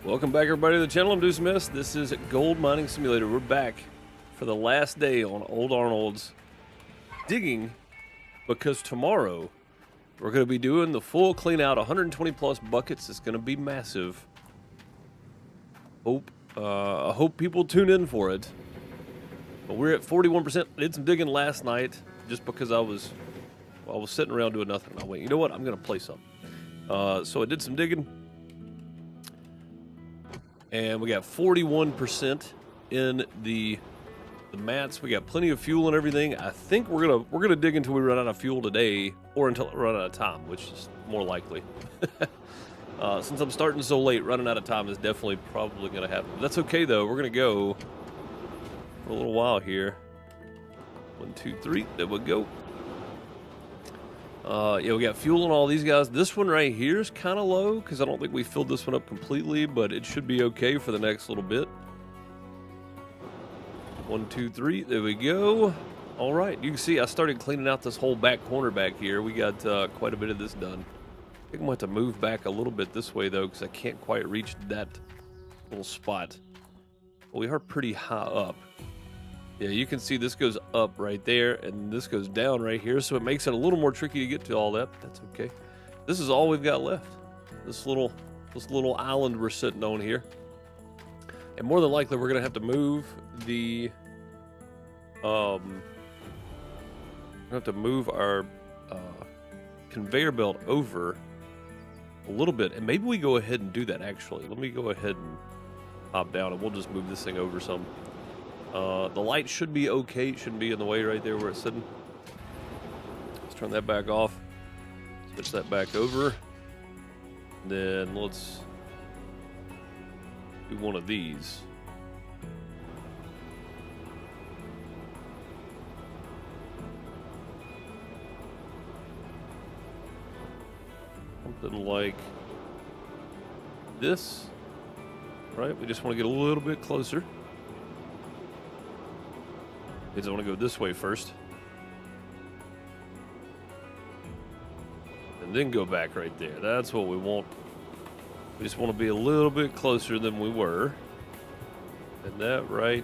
Welcome back, everybody, to the channel. I'm DeuceMS. This is Gold Mining Simulator. We're back for the last day on Old Arnold's digging, because tomorrow we're going to be doing the full clean out, 120 plus buckets. It's going to be massive. I hope people tune in for it. But we're at 41%. I did some digging last night just because I was sitting around doing nothing. I went, you know what? I'm going to play something. So I did some digging. And we got 41% in the mats. We got plenty of fuel and everything. I think we're gonna dig until we run out of fuel today, or until we run out of time, which is more likely. Since I'm starting so late, running out of time is definitely probably gonna happen. But that's okay though. We're gonna go for a little while here. 1, 2, 3. There we go. Yeah, we got fuel on all these guys. This one right here is kind of low because I don't think we filled this one up completely, but it should be okay for the next little bit. 1, 2, 3. There we go. All right, you can see I started cleaning out this whole back corner back here. We got quite a bit of this done. I think I'm going to have to move back a little bit this way though, because I can't quite reach that little spot. But we are pretty high up. Yeah, you can see this goes up right there, and this goes down right here, so it makes it a little more tricky to get to all that, but that's okay. This is all we've got left. This little island we're sitting on here. And more than likely, we're going to have to move the... our conveyor belt over a little bit, and maybe we go ahead and do that, actually. Let me go ahead and hop down, and we'll just move this thing over some. The light should be okay. It shouldn't be in the way right there where it's sitting. Let's turn that back off. Switch that back over. Then let's do one of these. Something like this. Right? We just want to get a little bit closer. Means I want to go this way first. And then go back right there. That's what we want. We just want to be a little bit closer than we were. And that right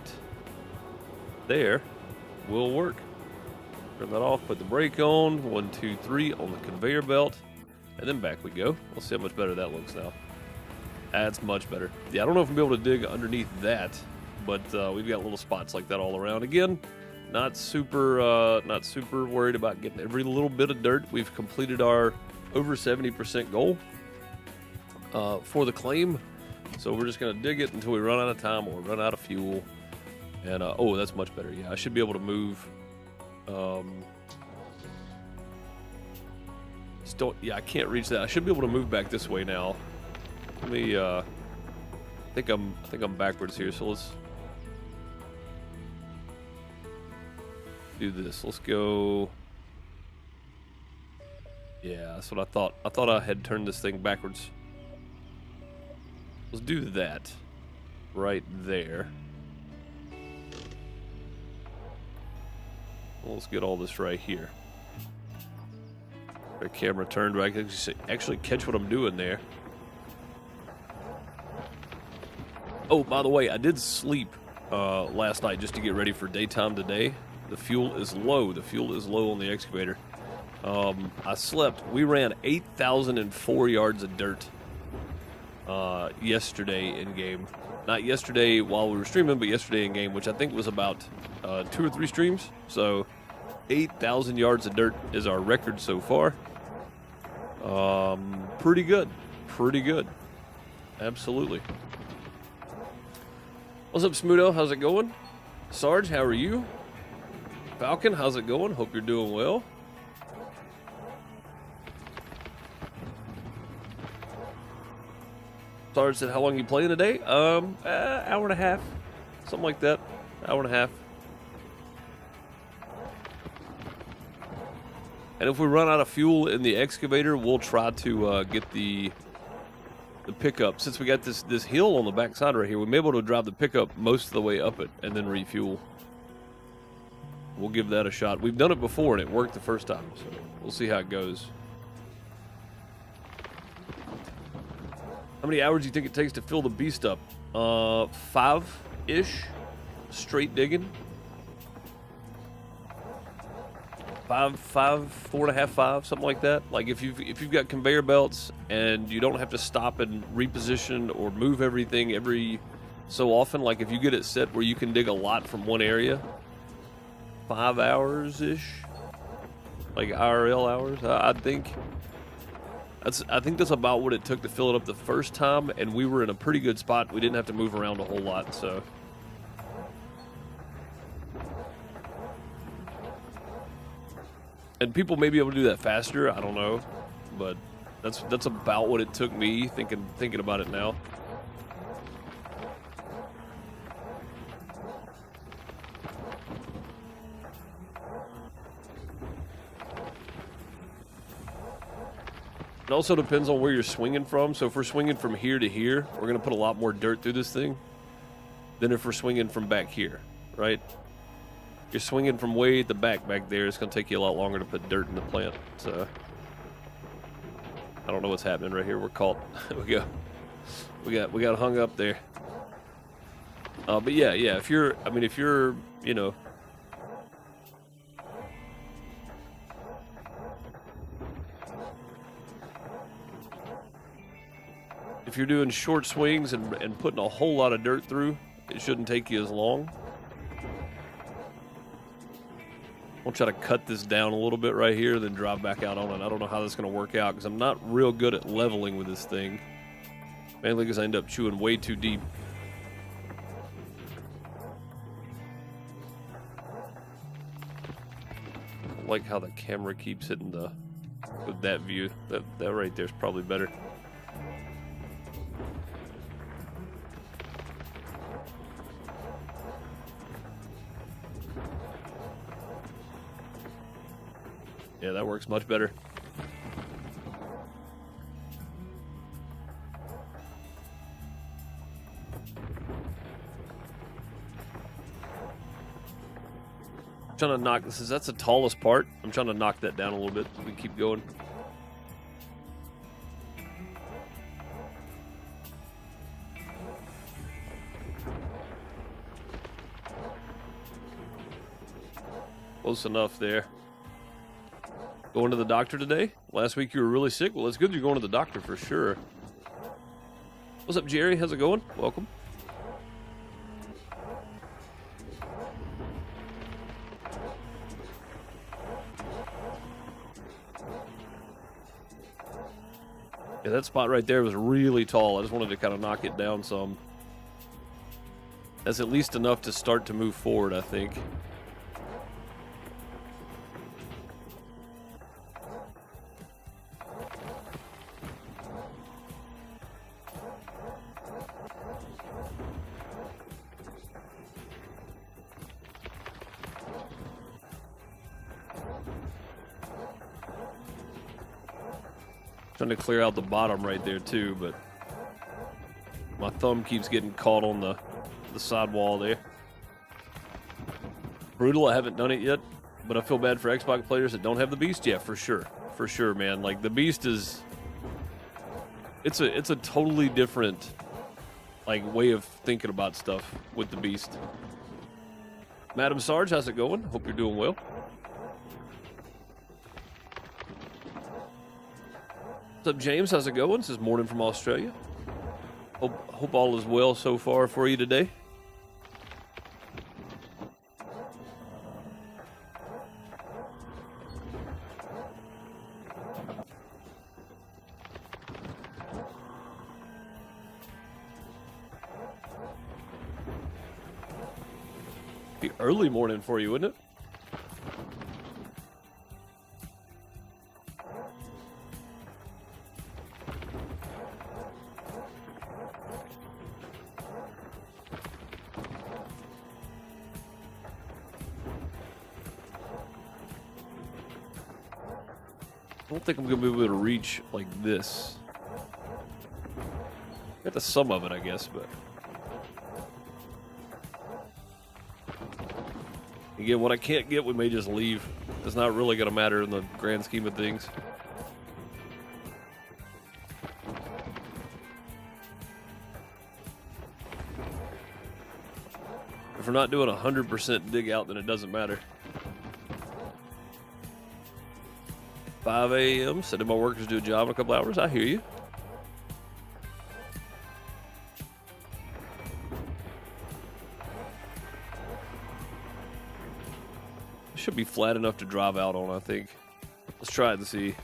there will work. Turn that off, put the brake on. 1, 2, 3 on the conveyor belt. And then back we go. We'll see how much better that looks now. That's much better. Yeah, I don't know if I'm able to dig underneath that, but we've got little spots like that all around. Again, not super worried about getting every little bit of dirt. We've completed our over 70% goal for the claim, so we're just gonna dig it until we run out of time or run out of fuel. And oh, that's much better. Yeah, I should be able to move. Yeah, I can't reach that. I should be able to move back this way now. Let me. I think I'm backwards here. So let's do this. Let's go. Yeah, that's what I thought. I thought I had turned this thing backwards. Let's do that right there. Let's get all this right here. The camera turned where I can actually catch what I'm doing there. Oh, by the way, I did sleep last night just to get ready for daytime today. The fuel is low. The fuel is low on the excavator. I slept. We ran 8,004 yards of dirt yesterday in game. Not yesterday while we were streaming, but yesterday in game, which I think was about 2 or 3 streams. So 8,000 yards of dirt is our record so far. Pretty good. Pretty good. Absolutely. What's up, Smudo? How's it going? Sarge, how are you? Falcon, how's it going? Hope you're doing well. Sarge said, how long you playing today? Hour and a half. Something like that. Hour and a half. And if we run out of fuel in the excavator, we'll try to get the pickup. Since we got this hill on the back side right here, we'll be able to drive the pickup most of the way up it and then refuel. We'll give that a shot. We've done it before and it worked the first time, so we'll see how it goes. How many hours do you think it takes to fill the beast up? 5-ish, straight digging. 4.5, 5, something like that. Like if you've got conveyor belts and you don't have to stop and reposition or move everything every so often, like if you get it set where you can dig a lot from one area, 5 hours ish, like IRL hours. I think that's about what it took to fill it up the first time, and we were in a pretty good spot. We didn't have to move around a whole lot, so. And people may be able to do that faster, I don't know, but that's about what it took me thinking about it now. It also depends on where you're swinging from. So if we're swinging from here to here, we're going to put a lot more dirt through this thing than if we're swinging from back here, right? You're swinging from way at the back there. It's going to take you a lot longer to put dirt in the plant. So I don't know what's happening right here. We're caught. We got hung up there. But yeah. If you're, you know, if you're doing short swings and putting a whole lot of dirt through, it shouldn't take you as long. I'll try to cut this down a little bit right here, then drive back out on it. I don't know how that's going to work out because I'm not real good at leveling with this thing. Mainly because I end up chewing way too deep. I like how the camera keeps hitting with that view. That right there is probably better. Yeah, that works much better. I'm trying to knock this. That's the tallest part. I'm trying to knock that down a little bit so we keep going. Close enough there. Going to the doctor today? Last week you were really sick? Well, it's good you're going to the doctor for sure. What's up, Jerry? How's it going? Welcome. Yeah, that spot right there was really tall. I just wanted to kind of knock it down some. That's at least enough to start to move forward, I think. Trying to clear out the bottom right there too, but my thumb keeps getting caught on the sidewall there. Brutal, I haven't done it yet, but I feel bad for Xbox players that don't have the Beast. Yeah, for sure, man. Like the Beast is, it's a totally different like way of thinking about stuff with the Beast. Madam Sarge, how's it going? Hope you're doing well. What's up, James? How's it going? This is morning from Australia. Hope all is well so far for you today. Be early morning for you, wouldn't it? I don't think I'm going to be able to reach like this. Got the sum of it, I guess, but... Again, what I can't get, we may just leave. It's not really going to matter in the grand scheme of things. we're not doing 100% dig out, then it doesn't matter. 5 a.m. Sending my workers to do a job in a couple hours. I hear you. It should be flat enough to drive out on, I think. Let's try it and see.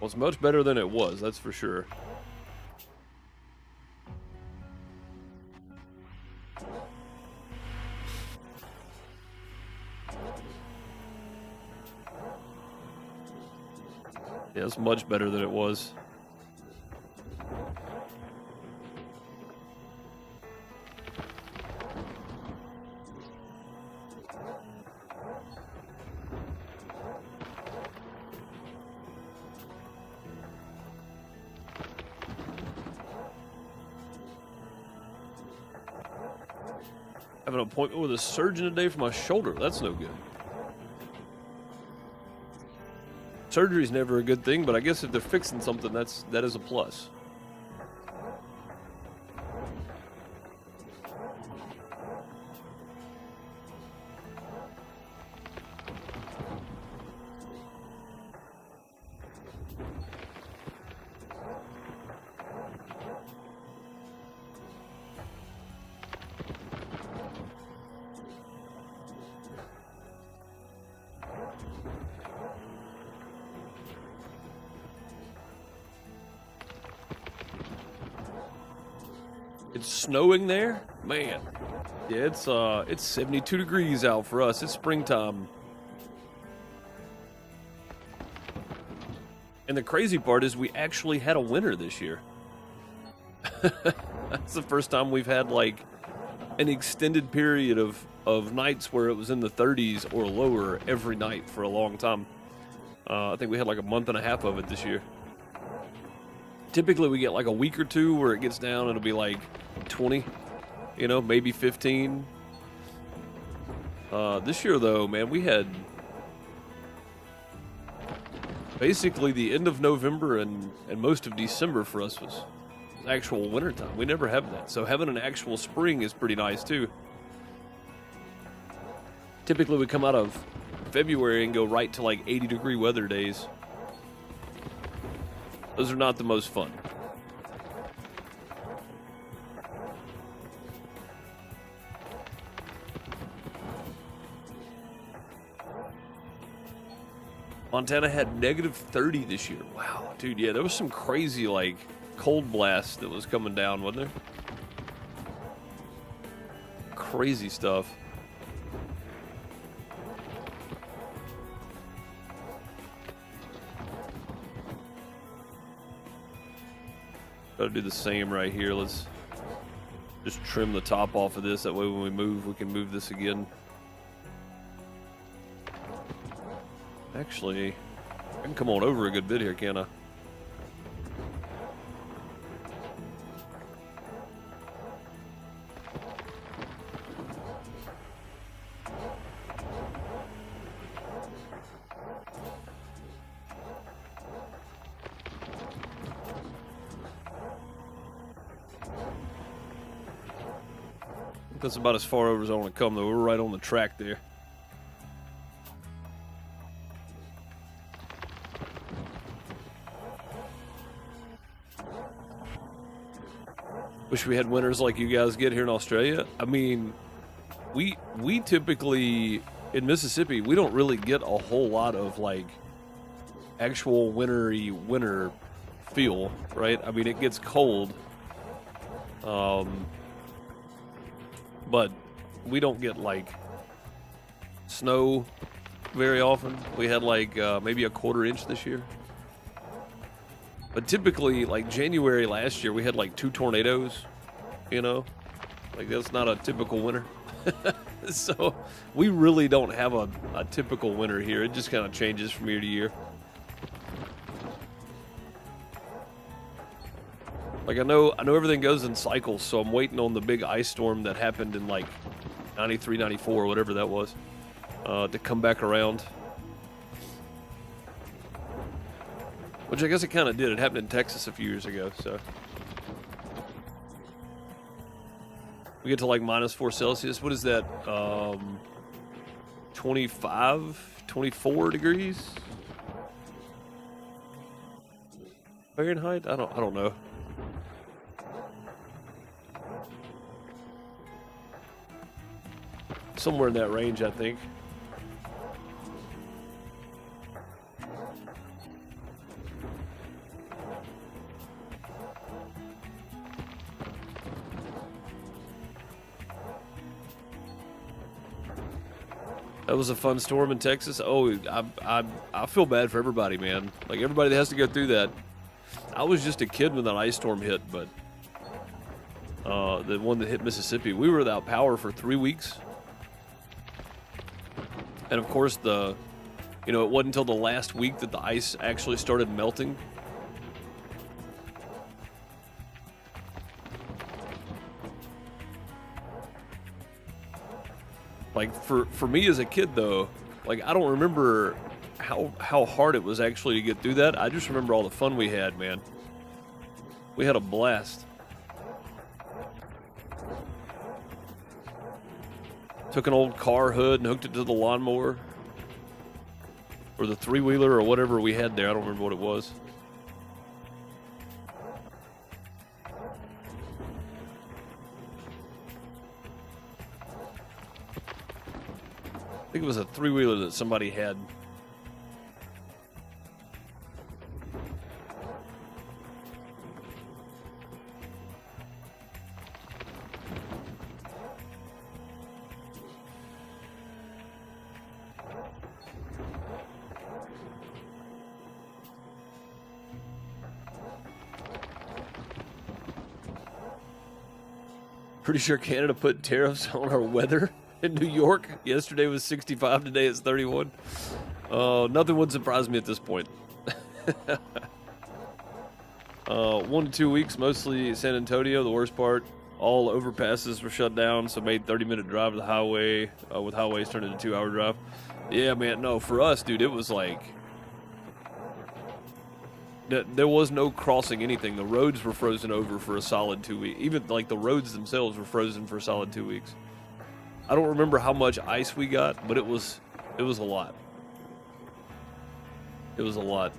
Well, it's much better than it was, that's for sure. Yeah, it's much better than it was. I have an appointment with a surgeon today for my shoulder. That's no good. Surgery's never a good thing, but I guess if they're fixing something, that is a plus. It's snowing there? Man. Yeah, it's 72 degrees out for us. It's springtime. And the crazy part is we actually had a winter this year. That's the first time we've had like an extended period of nights where it was in the 30s or lower every night for a long time. I think we had like a month and a half of it this year. Typically we get like a week or two where it gets down, it'll be like 20, you know, maybe 15. This year though, man, we had basically the end of November and most of December for us was actual winter time. We never have that. So having an actual spring is pretty nice too. Typically we come out of February and go right to like 80-degree weather days. Those are not the most fun. Montana had negative 30 this year. Wow, dude, yeah, there was some crazy, like, cold blast that was coming down, wasn't there? Crazy stuff. Gotta do the same right here. Let's just trim the top off of this. That way when we move, we can move this again. Actually, I can come on over a good bit here, can't I? That's about as far over as I want to come, though. We're right on the track there. Wish we had winters like you guys get here in Australia. I mean, we typically, in Mississippi, we don't really get a whole lot of, like, actual wintry winter feel, right? I mean, it gets cold. But we don't get, like, snow very often. We had, like, maybe a quarter inch this year. But typically, like, January last year, we had, like, 2 tornadoes, you know? Like, that's not a typical winter. So, we really don't have a typical winter here. It just kind of changes from year to year. Like, I know everything goes in cycles, so I'm waiting on the big ice storm that happened in, like, 93, 94, whatever that was, to come back around. Which I guess it kind of did. It happened in Texas a few years ago, so. We get to like -4 Celsius. What is that? 25, 24 degrees? Fahrenheit? I don't know. Somewhere in that range, I think. That was a fun storm in Texas. Oh, I feel bad for everybody, man. Like, everybody that has to go through that. I was just a kid when that ice storm hit, but the one that hit Mississippi, we were without power for 3 weeks. And of course, it wasn't until the last week that the ice actually started melting. Like, for me as a kid, though, like, I don't remember how hard it was actually to get through that. I just remember all the fun we had, man. We had a blast. Took an old car hood and hooked it to the lawnmower. Or the three-wheeler or whatever we had there. I don't remember what it was. I think it was a three-wheeler that somebody had. Pretty sure Canada put tariffs on our weather. In New York, yesterday was 65, today it's 31. Nothing would surprise me at this point. 1 to 2 weeks, mostly San Antonio, the worst part. All overpasses were shut down, so made 30-minute drive to the highway, with highways turned into 2-hour drive. Yeah, man, no, for us, dude, it was like... There was no crossing anything. The roads were frozen over for a solid 2 weeks. Even, like, the roads themselves were frozen for a solid 2 weeks. I don't remember how much ice we got, but it was a lot. It was a lot.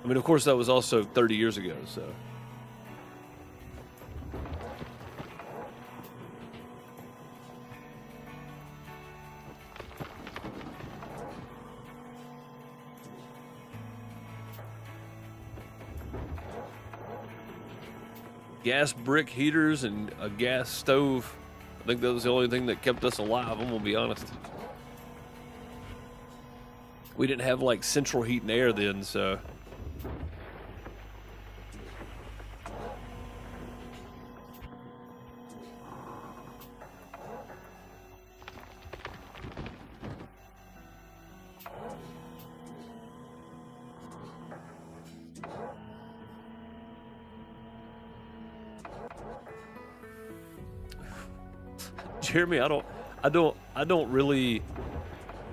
I mean, of course, that was also 30 years ago, so. Gas brick heaters and a gas stove. I think that was the only thing that kept us alive, I'm gonna be honest. We didn't have like central heat and air then, so. Jeremy, I don't really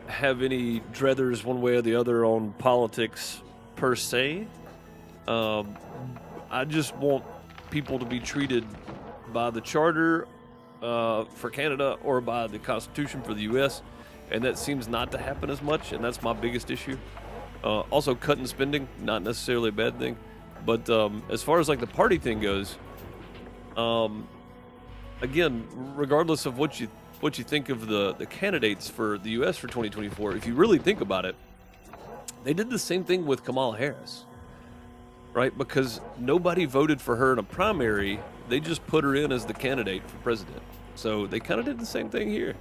have any dreathers one way or the other on politics per se. I just want people to be treated by the charter for Canada or by the Constitution for the U.S., and that seems not to happen as much, and that's my biggest issue. Also, cutting spending, not necessarily a bad thing, but as far as like the party thing goes, again, regardless of what you think of the candidates for the U.S. for 2024, if you really think about it, they did the same thing with Kamala Harris, right? Because nobody voted for her in a primary, they just put her in as the candidate for president. So they kind of did the same thing here.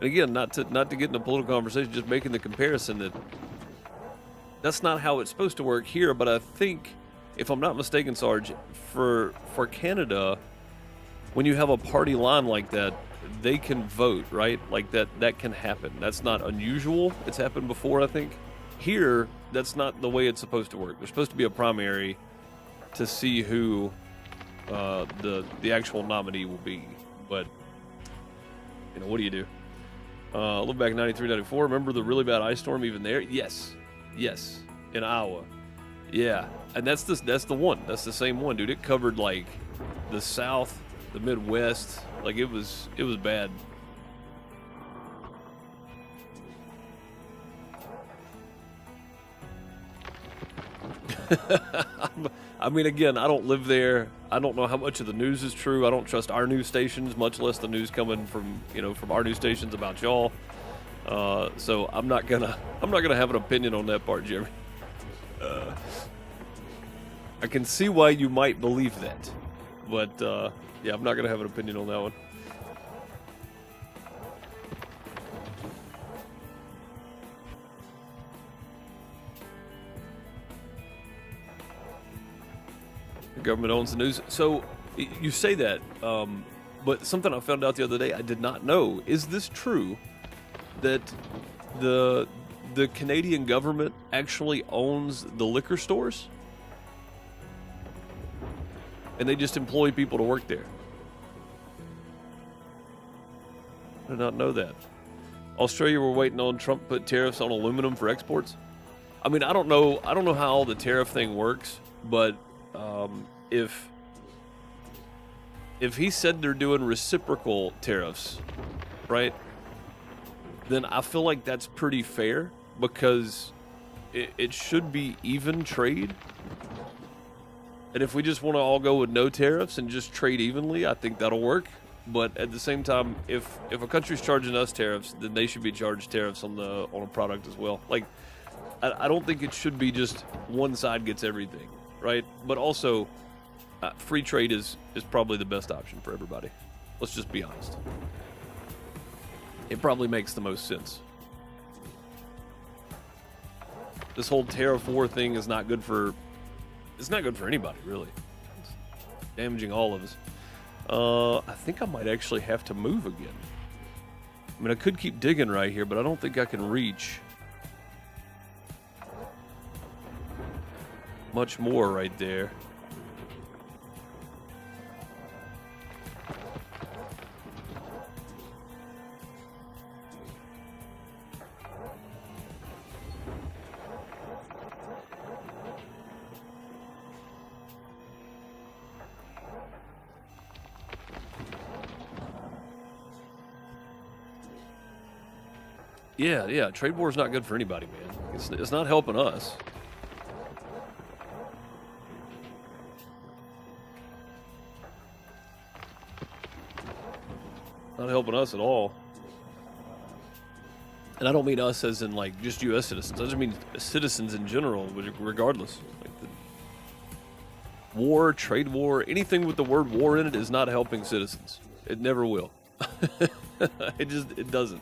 And again, not to get in a political conversation, just making the comparison that that's not how it's supposed to work here, but I think, if I'm not mistaken, Sarge, for Canada, when you have a party line like that, they can vote, right? Like that can happen. That's not unusual. It's happened before, I think. Here, that's not the way it's supposed to work. There's supposed to be a primary to see who the actual nominee will be. But, you know, what do you do? Look back 93, 94. Remember the really bad ice storm even there? Yes. Yes. In Iowa. Yeah. And that's the one. That's the same one, dude. It covered, like, the South, the Midwest. Like, it was bad. I mean, again, I don't live there. I don't know how much of the news is true. I don't trust our news stations, much less the news coming from, you know, from our news stations about y'all. So I'm not gonna have an opinion on that part, Jeremy. I can see why you might believe that, but yeah, I'm not gonna have an opinion on that one. The government owns the news. So you say that, but something I found out the other day I did not know. Is this true that the Canadian government actually owns the liquor stores? And they just employ people to work there? I did not know that. Australia were waiting on Trump to put tariffs on aluminum for exports. I mean, I don't know how all the tariff thing works, but if he said they're doing reciprocal tariffs, right, then I feel like that's pretty fair, because it should be even trade. And if we just want to all go with no tariffs and just trade evenly, I think that'll work. But at the same time, if a country's charging us tariffs, then they should be charged tariffs on a product as well. Like, I don't think it should be just one side gets everything, right? But also, free trade is probably the best option for everybody. Let's just be honest. It probably makes the most sense. This whole tariff war thing is not good for... It's not good for anybody, really. It's damaging all of us. I think I might actually have to move again. I mean, I could keep digging right here, but I don't think I can reach much more right there. Yeah, trade war is not good for anybody, man. It's not helping us. Not helping us at all. And I don't mean us as in, like, just U.S. citizens. I just mean citizens in general, regardless. Like, the war, trade war, anything with the word war in it is not helping citizens. It never will. It doesn't.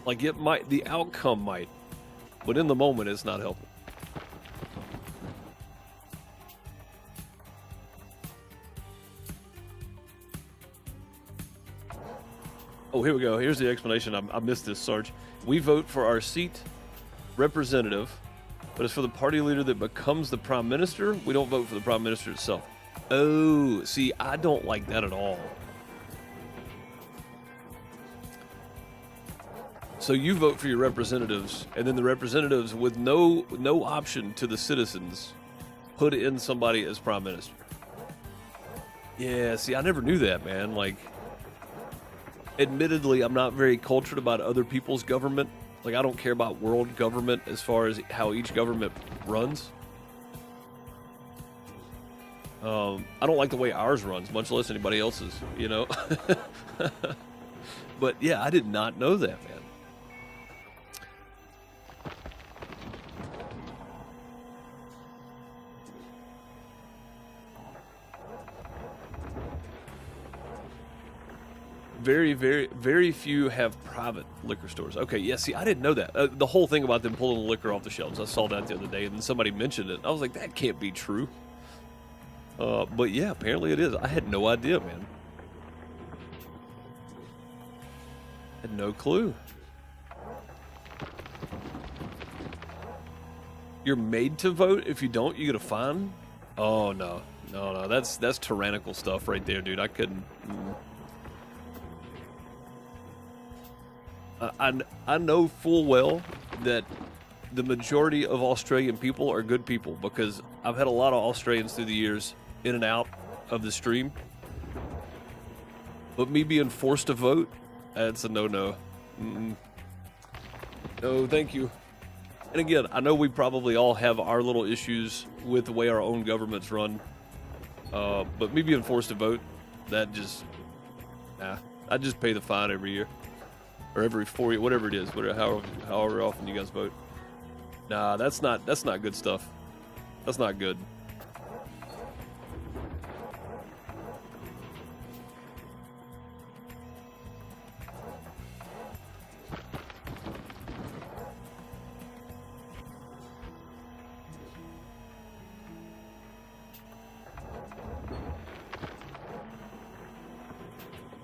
Like, it might, the outcome might, but in the moment, it's not helping. Oh, here we go. Here's the explanation. I missed this, Sarge. We vote for our seat representative, but it's for the party leader that becomes the prime minister. We don't vote for the prime minister itself. Oh, see, I don't like that at all. So you vote for your representatives, and then the representatives, with no option to the citizens, put in somebody as prime minister. Yeah, see, I never knew that, man. Like, admittedly, I'm not very cultured about other people's government. Like, I don't care about world government as far as how each government runs. I don't like the way ours runs, much less anybody else's, you know? But, yeah, I did not know that, man. Very few have private liquor stores. Okay, yeah, see, I didn't know that. The whole thing about them pulling the liquor off the shelves, I saw that the other day, and then somebody mentioned it. I was like, that can't be true. But yeah, apparently it is. I had no idea, man. Had no clue. You're made to vote. If you don't, you get a fine. Oh no, no, that's tyrannical stuff right there, dude. I couldn't. I know full well that the majority of Australian people are good people, because I've had a lot of Australians through the years in and out of the stream. But me being forced to vote, that's a no-no. No, thank you. And again, I know we probably all have our little issues with the way our own governments run. But me being forced to vote, that just, nah. I just pay the fine every year. Or every 4 years, whatever it is, however often you guys vote. Nah, that's not good stuff. That's not good.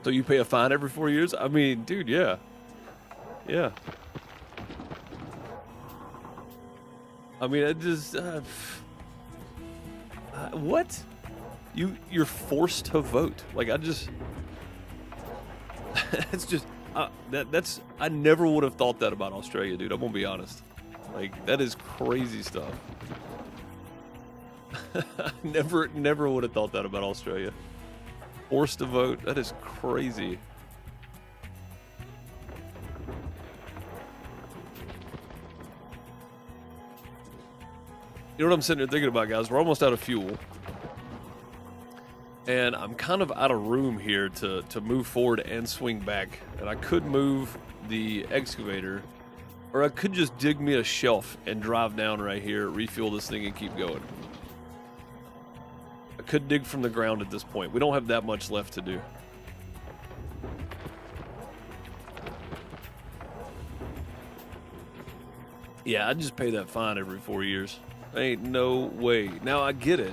So you pay a fine every 4 years? I mean, dude, yeah. Yeah. I mean, it just... what? You're forced to vote. Like, I just... it's just... that's... I never would have thought that about Australia, dude. I'm gonna be honest. Like, that is crazy stuff. Never would have thought that about Australia. Forced to vote? That is crazy. You know what I'm sitting here thinking about, guys? We're almost out of fuel. And I'm kind of out of room here to move forward and swing back. And I could move the excavator, or I could just dig me a shelf and drive down right here, refuel this thing, and keep going. I could dig from the ground at this point. We don't have that much left to do. Yeah, I'd just pay that fine every 4 years. Ain't no way. Now, I get it,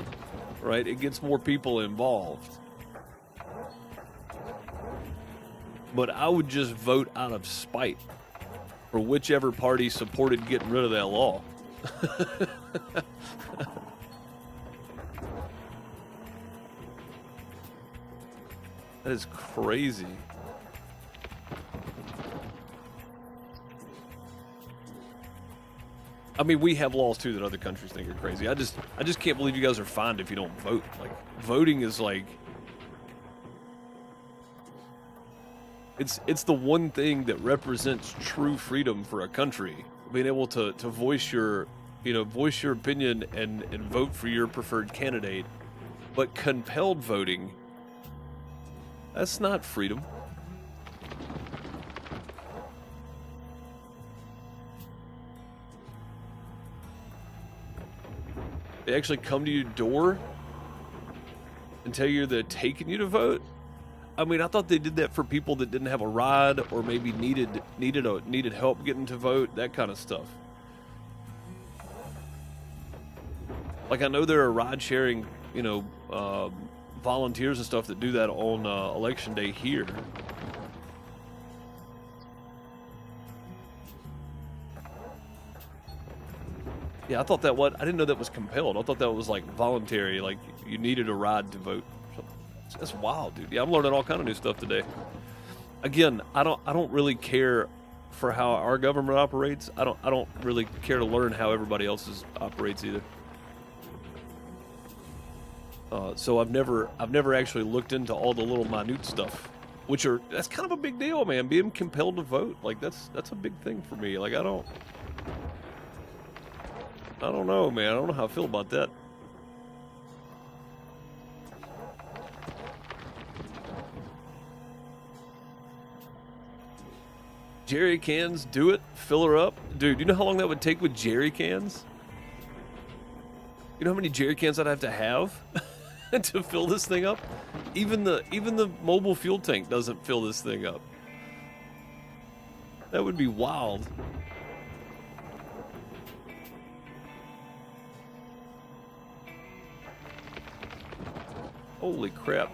right? It gets more people involved. But I would just vote out of spite for whichever party supported getting rid of that law. That is crazy. I mean, we have laws too that other countries think are crazy. I just can't believe you guys are fined if you don't vote. Like, voting is like, it's the one thing that represents true freedom for a country. Being able to voice your, voice your opinion and vote for your preferred candidate. But compelled voting, that's not freedom. They actually come to your door and tell you they're taking you to vote. I mean, I thought they did that for people that didn't have a ride or maybe needed help getting to vote, that kind of stuff. Like, I know there are ride-sharing, volunteers and stuff that do that on election day here. Yeah, I thought that I didn't know that was compelled. I thought that was like voluntary, like you needed a ride to vote. That's wild, dude. Yeah, I'm learning all kind of new stuff today. Again, I don't really care for how our government operates. I don't really care to learn how everybody else's operates either. So I've never actually looked into all the little minute stuff, that's kind of a big deal, man. Being compelled to vote, like that's a big thing for me. Like I don't know, man. I don't know how I feel about that. Jerry cans, do it. Fill her up. Dude, you know how long that would take with jerry cans? You know how many jerry cans I'd have to fill this thing up? Even the mobile fuel tank doesn't fill this thing up. That would be wild. Holy crap.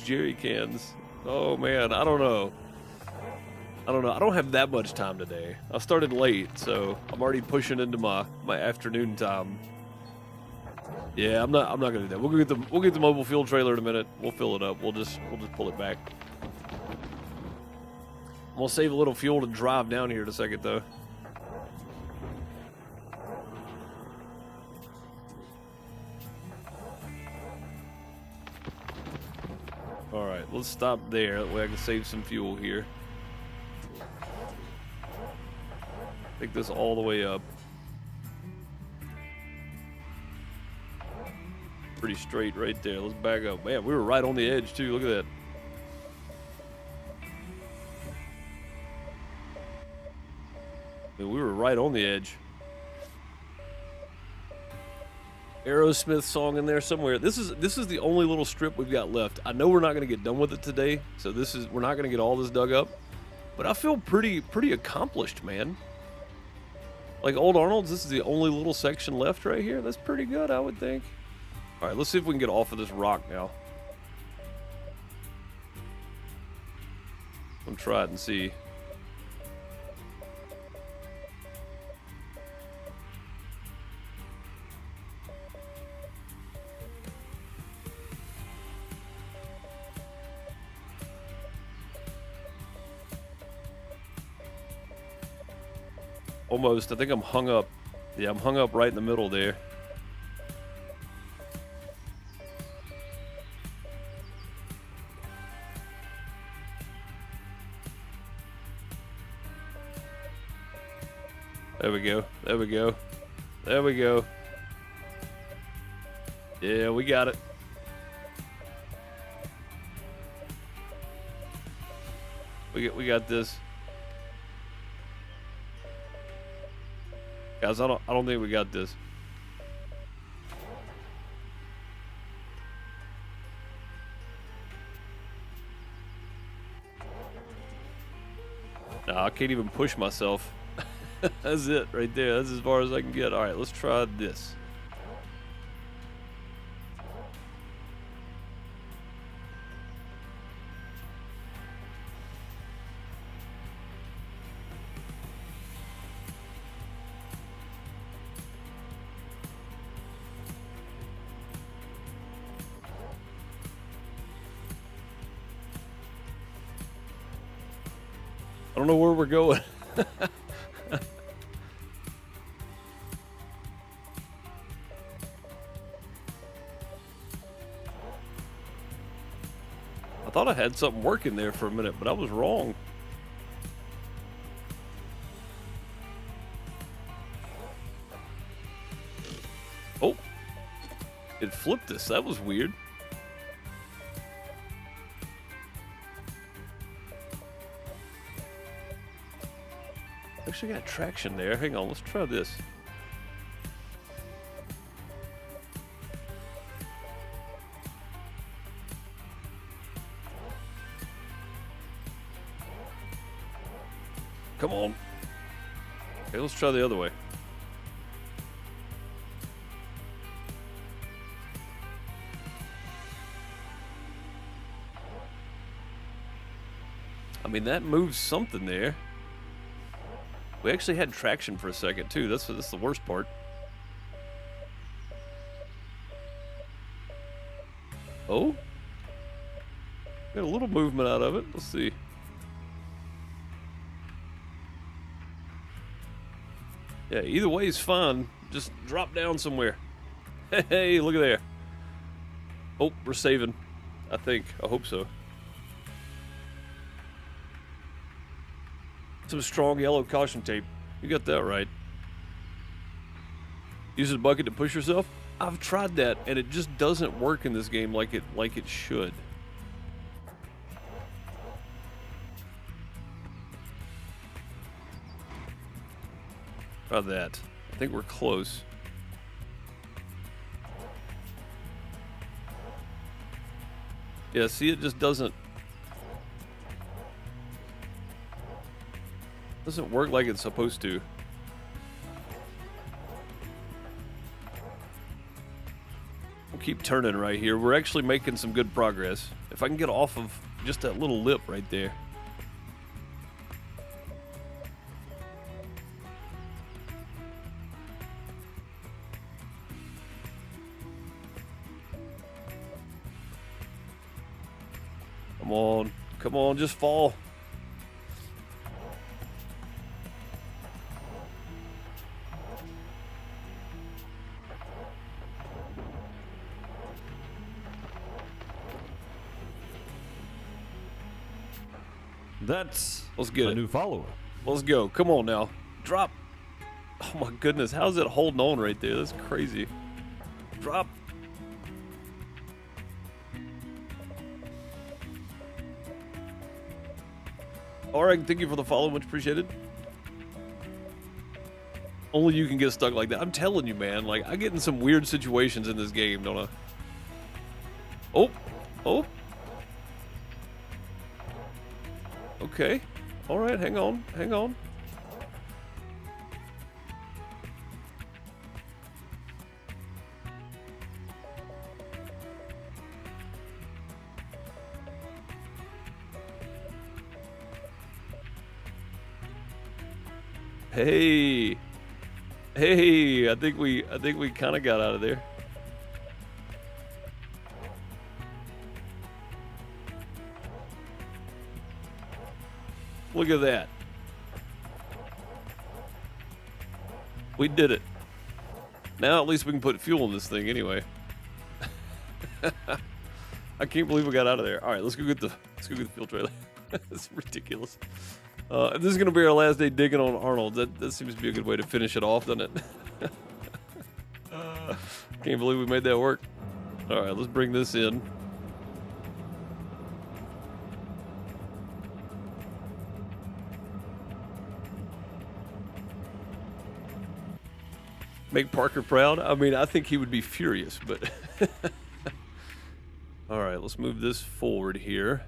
Jerry cans. Oh man, I don't know. I don't have that much time today. I started late, so I'm already pushing into my afternoon time. Yeah, I'm not gonna do that. We'll get the mobile fuel trailer in a minute. We'll fill it up. We'll just pull it back. I'm gonna save a little fuel to drive down here in a second, though. All right, let's stop there. That way I can save some fuel here. Take this all the way up. Pretty straight right there. Let's back up. Man, we were right on the edge, too. Look at that. I mean, we were right on the edge. Aerosmith song in there somewhere. This is the only little strip we've got left. I know we're not going to get done with it today, so we're not going to get all this dug up. But I feel pretty accomplished, man. Like Old Arnold's, this is the only little section left right here. That's pretty good, I would think. All right, let's see if we can get off of this rock now. I'm gonna try it and see. Almost. I think I'm hung up. Yeah, I'm hung up right in the middle there. There we go. There we go. There we go. Yeah, we got it. We got this. Guys, I don't think we got this. Nah, I can't even push myself. That's it right there. That's as far as I can get. All right, let's try this. I don't know where we're going. I thought I had something working there for a minute, but I was wrong. Oh, it flipped us. That was weird. Actually got traction there. Hang on, let's try this. Come on. Okay, let's try the other way. I mean, that moves something there. We actually had traction for a second, too. That's the worst part. Oh? Got a little movement out of it. Let's see. Yeah, either way is fine. Just drop down somewhere. Hey, look at there. Oh, we're saving. I think. I hope so. Some strong yellow caution tape. You got that right. Use a bucket to push yourself? I've tried that, and it just doesn't work in this game like it should. Try that. I think we're close. Yeah, see, it just doesn't work like it's supposed to. We'll keep turning right here. We're actually making some good progress. If I can get off of just that little lip right there. Come on. Come on, just fall. That's Let's get a it. new follower. Let's go. Come on now. Drop. Oh my goodness. How's it holding on right there? That's crazy. Drop. All right. Thank you for the follow. Much appreciated. Only you can get stuck like that. I'm telling you, man. Like, I get in some weird situations in this game, don't I? Oh. Oh. Okay. All right. Hang on. Hang on. Hey. Hey, I think we kind of got out of there. Look at that. We did it. Now at least we can put fuel in this thing anyway. I can't believe we got out of there. All right, let's go get the fuel trailer. That's ridiculous. If this is gonna be our last day digging on Arnold, that seems to be a good way to finish it off, doesn't it? Can't believe we made that work. All right, let's bring this in. Make Parker proud? I mean, I think he would be furious, but... All right, let's move this forward here.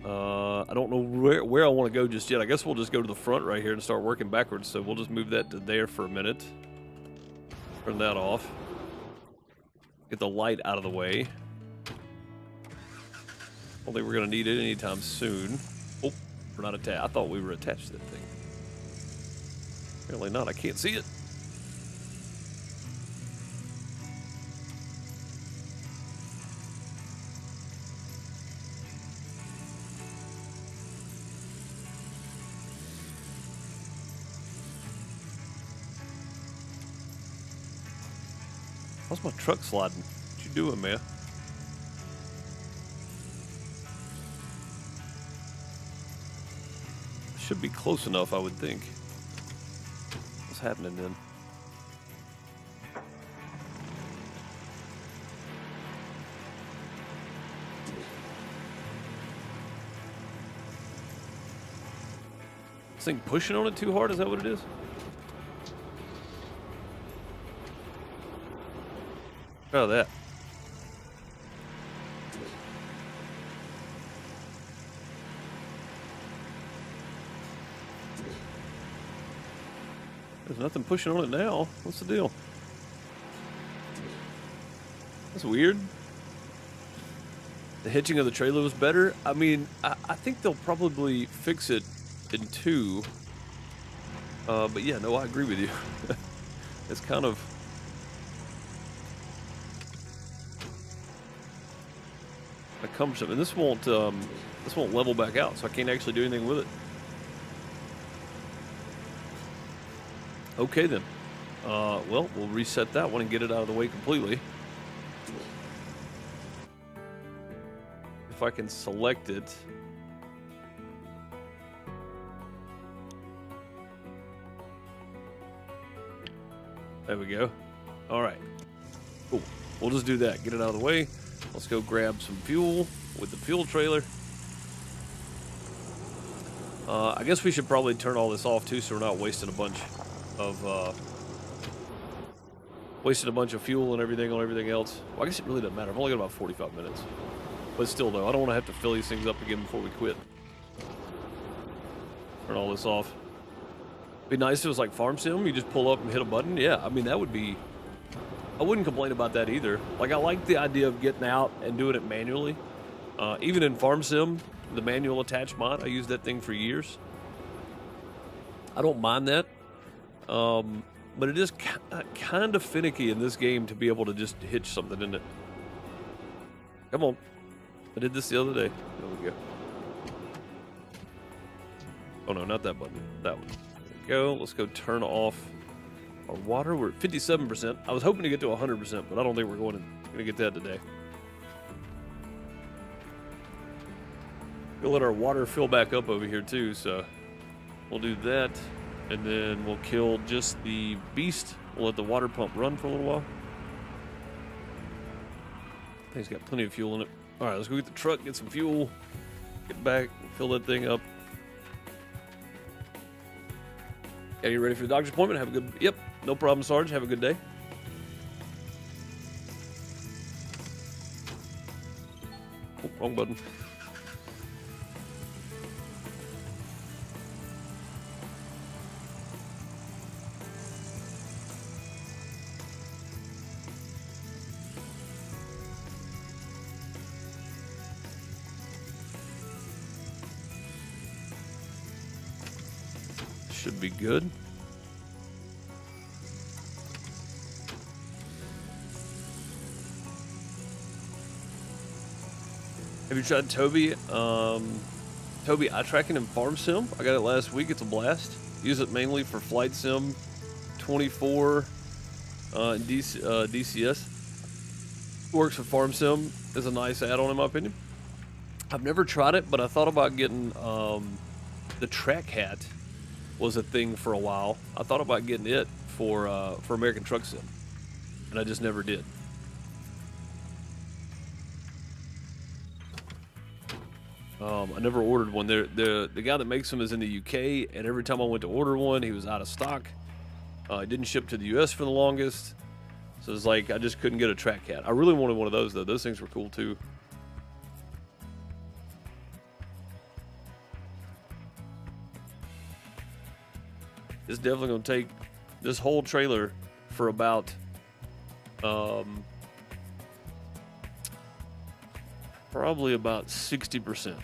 I don't know where I want to go just yet. I guess we'll just go to the front right here and start working backwards. So we'll just move that to there for a minute. Turn that off. Get the light out of the way. Don't think we're going to need it anytime soon. Oh, we're not attached. I thought we were attached to that thing. Apparently not. I can't see it. How's my truck sliding? What you doing, man? Should be close enough, I would think. What's happening then? This thing pushing on it too hard? Is that what it is? Oh, that. There's nothing pushing on it now. What's the deal? That's weird. The hitching of the trailer was better. I mean, I think they'll probably fix it in 2. But yeah, no, I agree with you. It's kind of... cumbersome, and this won't level back out, so I can't actually do anything with it. Okay then. Well, we'll reset that one and get it out of the way completely. If I can select it. There we go. All right. Cool. We'll just do that. Get it out of the way. Let's go grab some fuel with the fuel trailer. I guess we should probably turn all this off too, so we're not wasting a bunch of fuel and everything on everything else. Well, I guess it really doesn't matter. I've only got about 45 minutes, but still, though, I don't want to have to fill these things up again before we quit. Turn all this off. Be nice if it was like Farm Sim. You just pull up and hit a button. Yeah, I mean that would be. I wouldn't complain about that either. Like, I like the idea of getting out and doing it manually. Even in Farm Sim, the manual attach mod, I used that thing for years. I don't mind that. But it is kind of finicky in this game to be able to just hitch something in it. Come on. I did this the other day. There we go. Oh no, not that button. That one. There we go. Let's go turn off our water. We're at 57%. I was hoping to get to 100%, but I don't think we're going to get that today. We'll let our water fill back up over here too, so we'll do that, and then we'll kill just the beast. We'll let the water pump run for a little while. Thing's got plenty of fuel in it. All right, let's go get the truck, get some fuel, get back, fill that thing up. Are you ready for the doctor's appointment? Have a good, yep, no problem, Sarge. Have a good day. Oh, wrong button. Should be good. Have you tried Toby? Toby eye tracking in Farm Sim. I got it last week. It's a blast. Use it mainly for Flight Sim 24 and DCS. Works for Farm Sim. Is a nice add-on in my opinion. I've never tried it, but I thought about getting the track hat. Was a thing for a while. I thought about getting it for American Truck Sim, and I just never did. I never ordered one. The guy that makes them is in the UK, and every time I went to order one, he was out of stock. It didn't ship to the US for the longest, so it's like I just couldn't get a track hat. I really wanted one of those though. Those things were cool too. It's definitely going to take this whole trailer for about probably about 60%.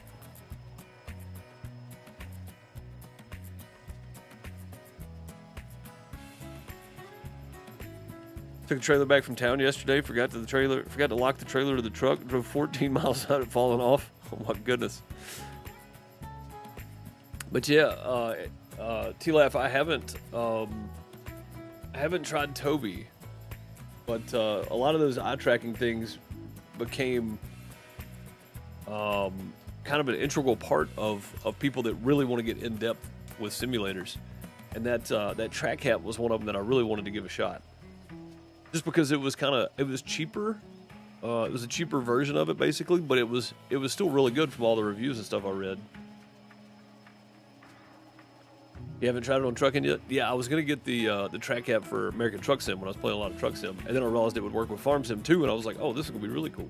Took a trailer back from town yesterday. Forgot to lock the trailer to the truck. Drove 14 miles out it falling off. Oh my goodness. But yeah, T-Laugh, I haven't tried Toby, but a lot of those eye tracking things became kind of an integral part of people that really want to get in depth with simulators, and that track hat was one of them that I really wanted to give a shot, just because it was cheaper. It was a cheaper version of it basically, but it was still really good from all the reviews and stuff I read. You haven't tried it on trucking yet? Yeah, I was gonna get the track cap for American Truck Sim when I was playing a lot of Truck Sim, and then I realized it would work with Farm Sim too, and I was like, oh, this is gonna be really cool.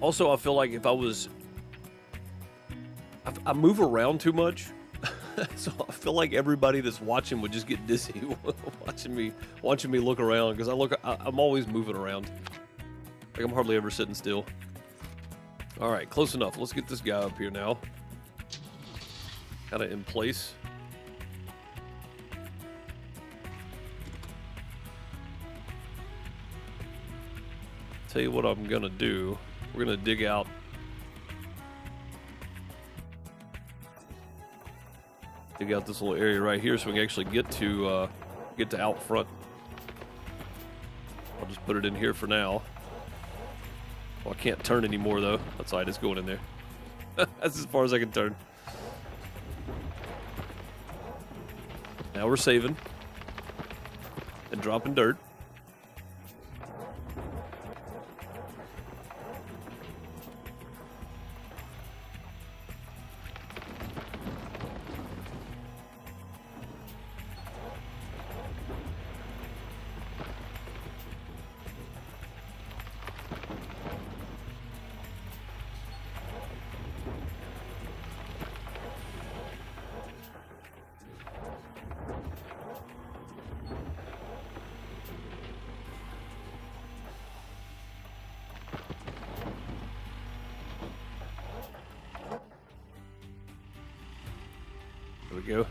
Also, I feel like if I move around too much, so I feel like everybody that's watching would just get dizzy watching me look around, because I'm always moving around. Like I'm hardly ever sitting still. All right, close enough. Let's get this guy up here now. Kind of in place. Tell you what I'm gonna do. We're gonna dig out. Dig out this little area right here so we can actually get to out front. I'll just put it in here for now. Well, I can't turn anymore though. That's all right, it's going in there. That's as far as I can turn. Now we're saving and dropping dirt. There we go.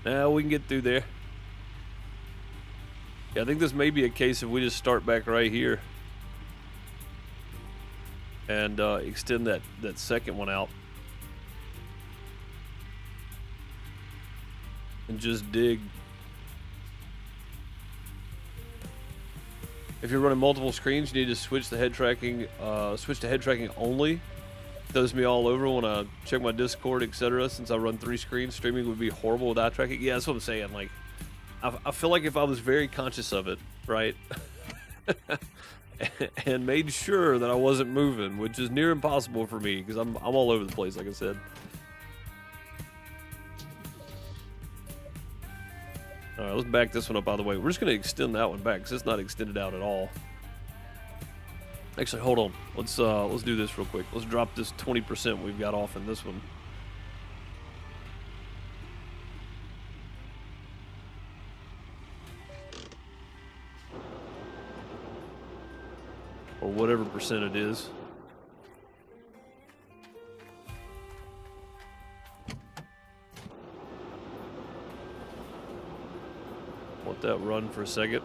Now we can get through there. Yeah, I think this may be a case if we just start back right here and extend that second one out and just dig. If you're running multiple screens, you need to switch the head tracking. Switch to head tracking only. Throws me all over when I check my Discord, etc. Since I run 3 screens, streaming would be horrible with eye tracking. Yeah, that's what I'm saying. Like, I feel like if I was very conscious of it, right, and made sure that I wasn't moving, which is near impossible for me because I'm all over the place, like I said. All right, let's back this one up out of the way. We're just going to extend that one back because it's not extended out at all. Actually, hold on. Let's do this real quick. Let's drop this 20% we've got off in this one. Or whatever percent it is. Let that run for a second.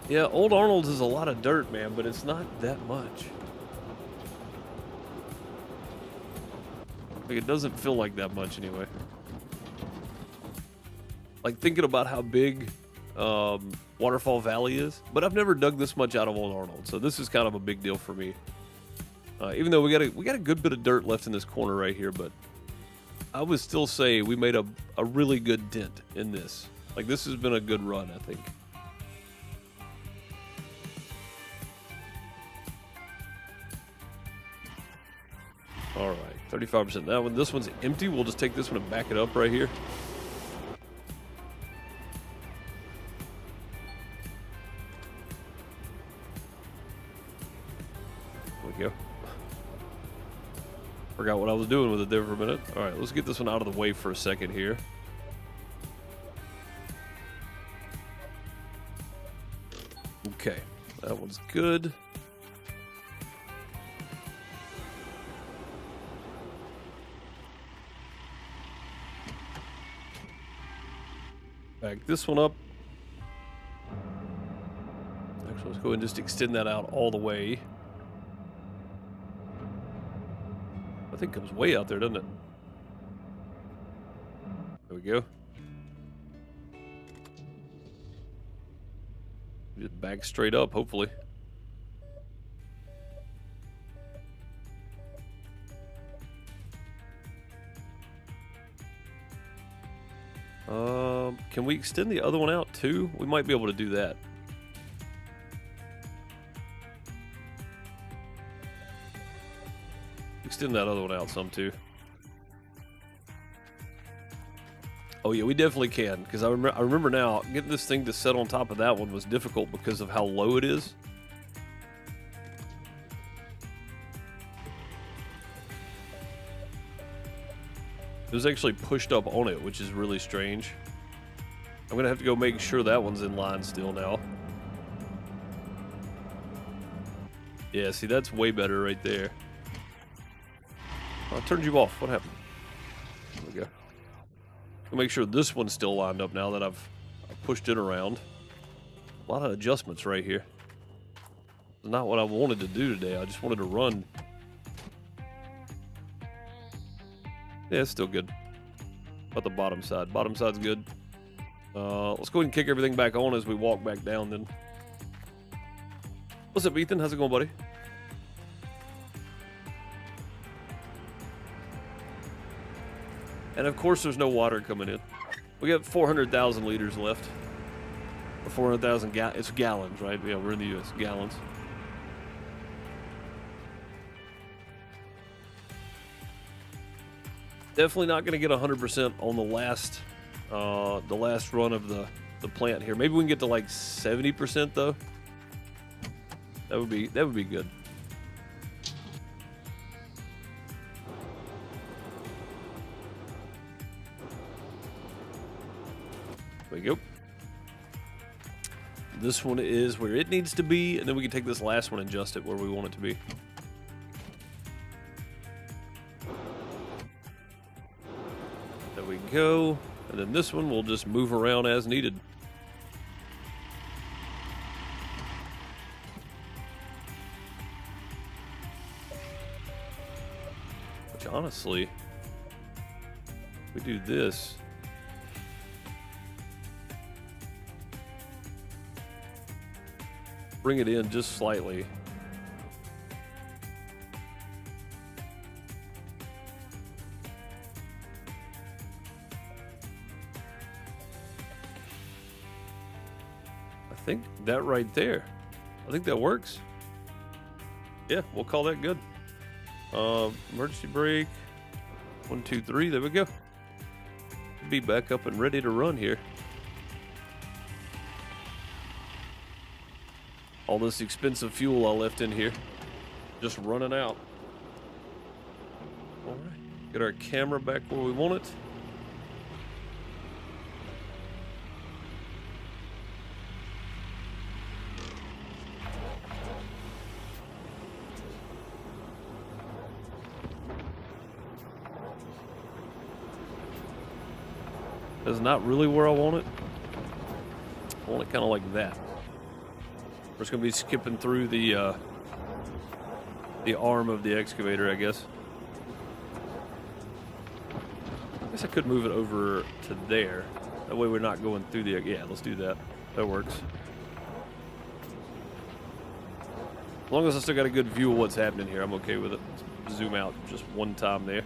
Yeah, Old Arnold's is a lot of dirt, man, but it's not that much. Like, it doesn't feel like that much anyway. Like, thinking about how big Waterfall Valley is, but I've never dug this much out of Old Arnold, so this is kind of a big deal for me. Even though we got a good bit of dirt left in this corner right here, but I would still say we made a really good dent in this. Like, this has been a good run, I think. All right, 35%. Now, when this one's empty, we'll just take this one and back it up right here. There we go. Forgot what I was doing with it there for a minute. All right, let's get this one out of the way for a second here. Okay, that one's good. Back this one up. Actually, let's go ahead and just extend that out all the way. I think it comes way out there, doesn't it? There we go. Just back straight up, hopefully. Can we extend the other one out too? We might be able to do that. Extend that other one out some too. Oh yeah, we definitely can, because I remember now getting this thing to set on top of that one was difficult because of how low it is. It was actually pushed up on it, which is really strange. I'm gonna have to go make sure that one's in line still now. Yeah, see, that's way better right there. Oh, I turned you off. What happened? There we go. I'll make sure this one's still lined up now that I've pushed it around. A lot of adjustments right here. It's not what I wanted to do today. I just wanted to run. Yeah, it's still good. About the bottom side. Bottom side's good. Let's go ahead and kick everything back on as we walk back down then. What's up, Ethan? How's it going, buddy? And of course there's no water coming in. We got 400,000 liters left. Or 400,000 it's gallons, right? Yeah, we're in the US. Gallons. Definitely not going to get 100% on the last run of the plant here. Maybe we can get to like 70% though. That would be good. There we go. this one is where it needs to be, and then we can take this last one and adjust it where we want it to be. There we go. And then this one we'll just move around as needed. Which honestly, we do this. Bring it in just slightly. I think that right there, I think that works. Yeah, we'll call that good. Emergency brake, 1, 2, 3, there we go. Be back up and ready to run here. All this expensive fuel I left in here, just running out. All right, get our camera back where we want it. That's not really where I want it. I want it kind of like that. We're just gonna be skipping through the arm of the excavator, I guess. I guess I could move it over to there. That way we're not going through the, yeah, let's do that. That works. As long as I still got a good view of what's happening here, I'm okay with it. Let's zoom out just one time there.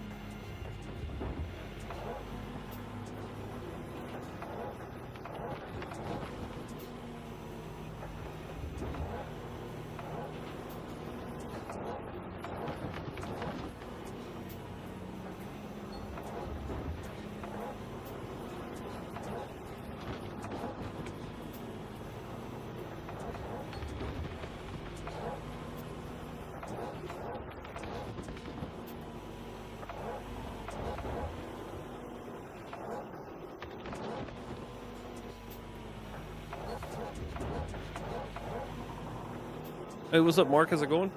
Hey, what's up, Mark? How's it going?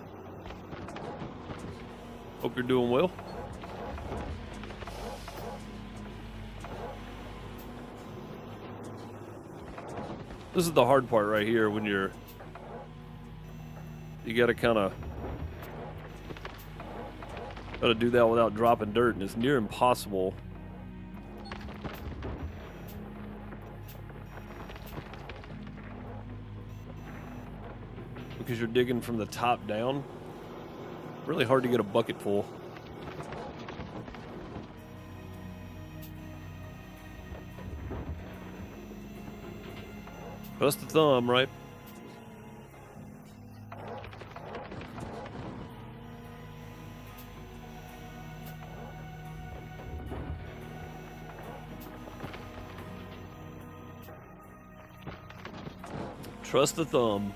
Hope you're doing well. This is the hard part right here when you gotta gotta do that without dropping dirt, and it's near impossible. Because you're digging from the top down. Really hard to get a bucket full. Trust the thumb, right? Trust the thumb.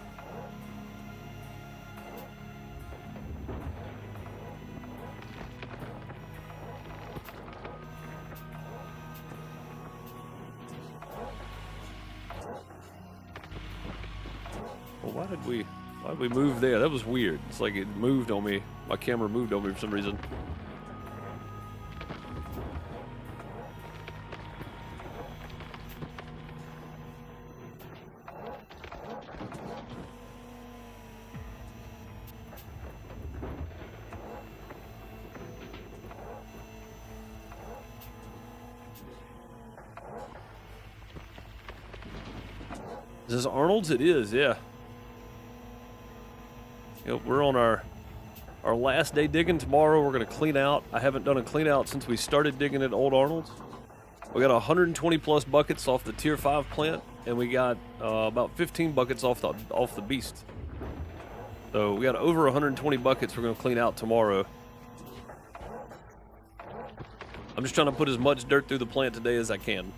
Why did we move there? That was weird. It's like it moved on me. My camera moved on me for some reason. Is this Arnold's? It is, yeah. Yep, we're on our last day digging. Tomorrow we're going to clean out. I haven't done a clean out since we started digging at Old Arnold's. We got 120 plus buckets off the Tier 5 plant, and we got about 15 buckets off the beast. So we got over 120 buckets we're going to clean out tomorrow. I'm just trying to put as much dirt through the plant today as I can.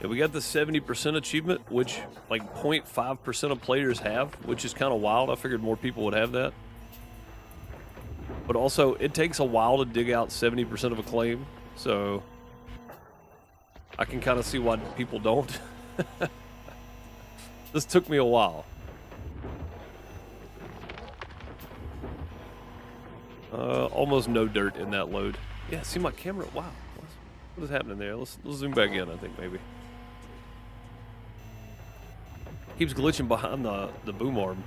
Yeah, we got the 70% achievement, which like 0.5% of players have, which is kind of wild. I figured more people would have that. But also, it takes a while to dig out 70% of a claim, so I can kind of see why people don't. This took me a while. Almost no dirt in that load. Yeah, see my camera. Wow, what is happening there? Let's zoom back in. I think maybe keeps glitching behind the boom arm.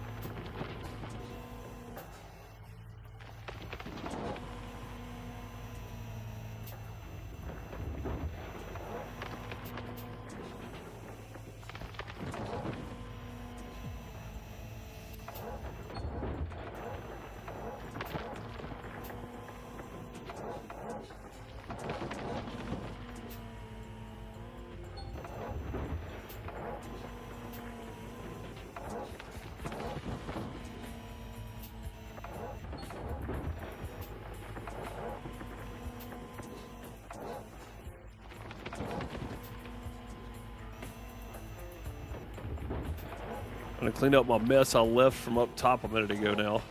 I'm gonna clean up my mess I left from up top a minute ago now.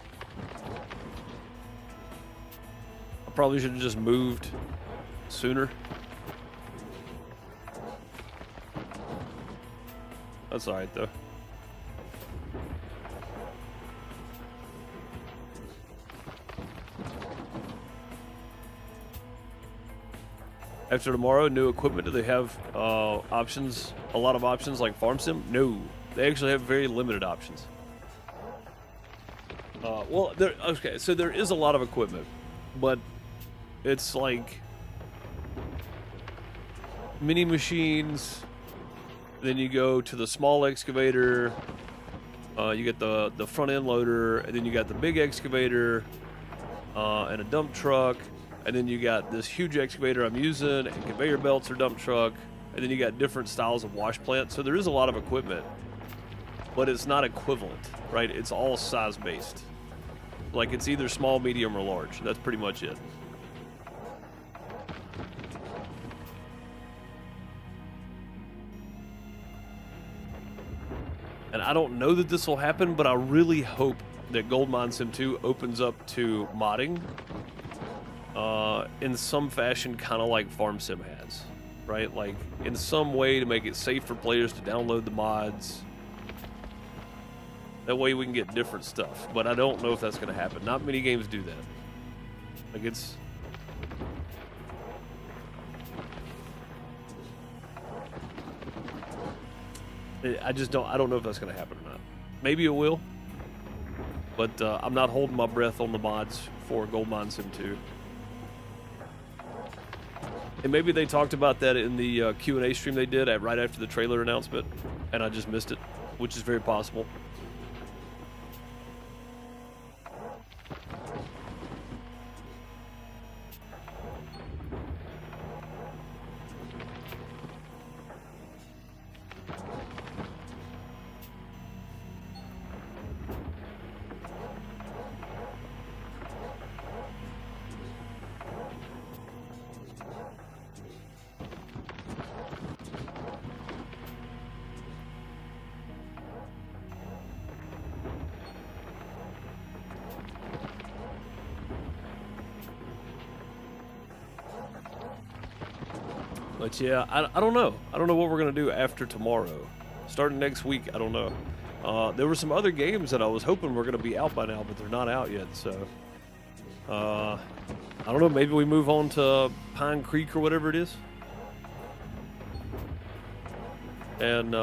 I probably should have just moved sooner. That's alright though. After tomorrow, new equipment, do they have options, a lot of options like Farm Sim? No. They actually have very limited options. Well, okay, so there is a lot of equipment, but it's like mini machines, then you go to the small excavator, you get the front end loader, and then you got the big excavator, and a dump truck, and then you got this huge excavator I'm using, and conveyor belts or dump truck, and then you got different styles of wash plant. So there is a lot of equipment, but it's not equivalent, right? It's all size based. Like it's either small, medium, or large. That's pretty much it. And I don't know that this will happen, but I really hope that Gold Mine Sim 2 opens up to modding in some fashion, kind of like Farm Sim has, right? Like in some way to make it safe for players to download the mods. That way we can get different stuff, but I don't know if that's going to happen. Not many games do that. Like it's... I don't know if that's going to happen or not. Maybe it will, but I'm not holding my breath on the mods for Gold Mine Sim 2. And maybe they talked about that in the Q&A stream they did right after the trailer announcement, and I just missed it, which is very possible. But yeah, I don't know. I don't know what we're going to do after tomorrow. Starting next week, I don't know. There were some other games that I was hoping were going to be out by now, but they're not out yet. So, I don't know. Maybe we move on to Pine Creek or whatever it is. And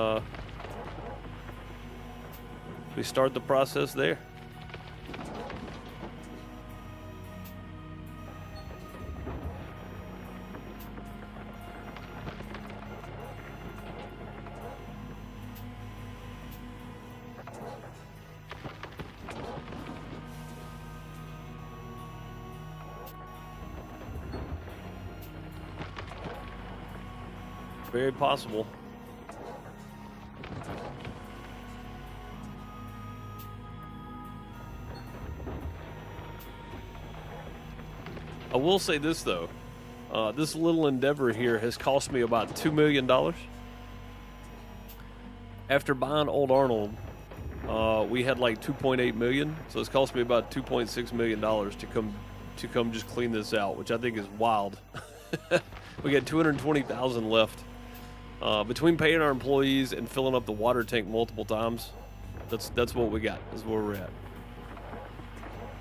we start the process there. Very possible. I will say this though, this little endeavor here has cost me about $2 million. after buying Old Arnold, we had like 2.8 million, so it's cost me about 2.6 million dollars to come just clean this out, which I think is wild. We got 220,000 left between paying our employees and filling up the water tank multiple times. That's what we got. That's where we're at.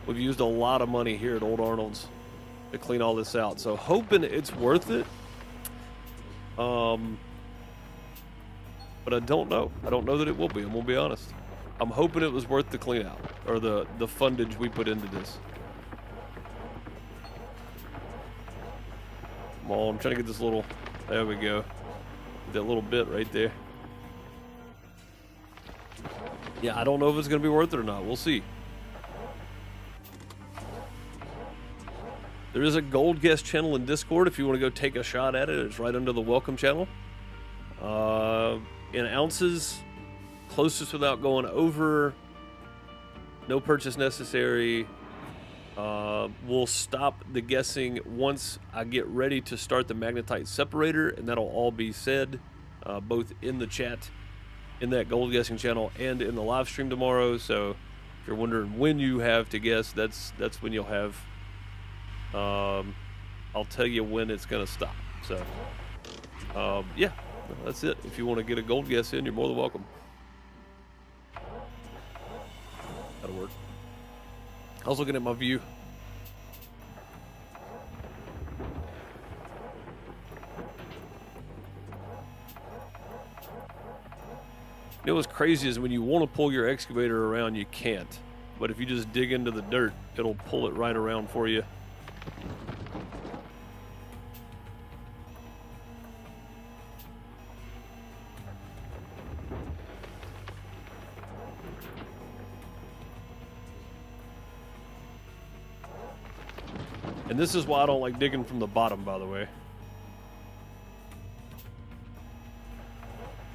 We've used a lot of money here at Old Arnold's to clean all this out, so hoping it's worth it. But I don't know. I don't know that it will be. I'm gonna be honest. I'm hoping it was worth the clean out, or the fundage we put into this. Come on, I'm trying to get this little. There we go. That little bit right there. Yeah, I don't know if it's gonna be worth it or not. We'll see. There is a gold guest channel in Discord if you want to go take a shot at it. It's right under the welcome channel. In ounces, closest without going over, no purchase necessary. We'll stop the guessing once I get ready to start the magnetite separator, and that'll all be said both in the chat, in that gold guessing channel, and in the live stream tomorrow. So if you're wondering when you have to guess, that's when you'll have. I'll tell you when it's gonna stop. So yeah, that's it. If you want to get a gold guess in, you're more than welcome. That'll work. I was looking at my view. You know what's crazy is when you want to pull your excavator around, you can't. But if you just dig into the dirt, it'll pull it right around for you. And this is why I don't like digging from the bottom, by the way.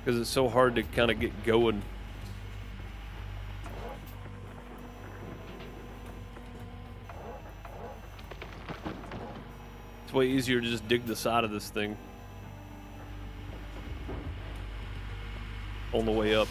Because it's so hard to kind of get going. It's way easier to just dig the side of this thing on the way up.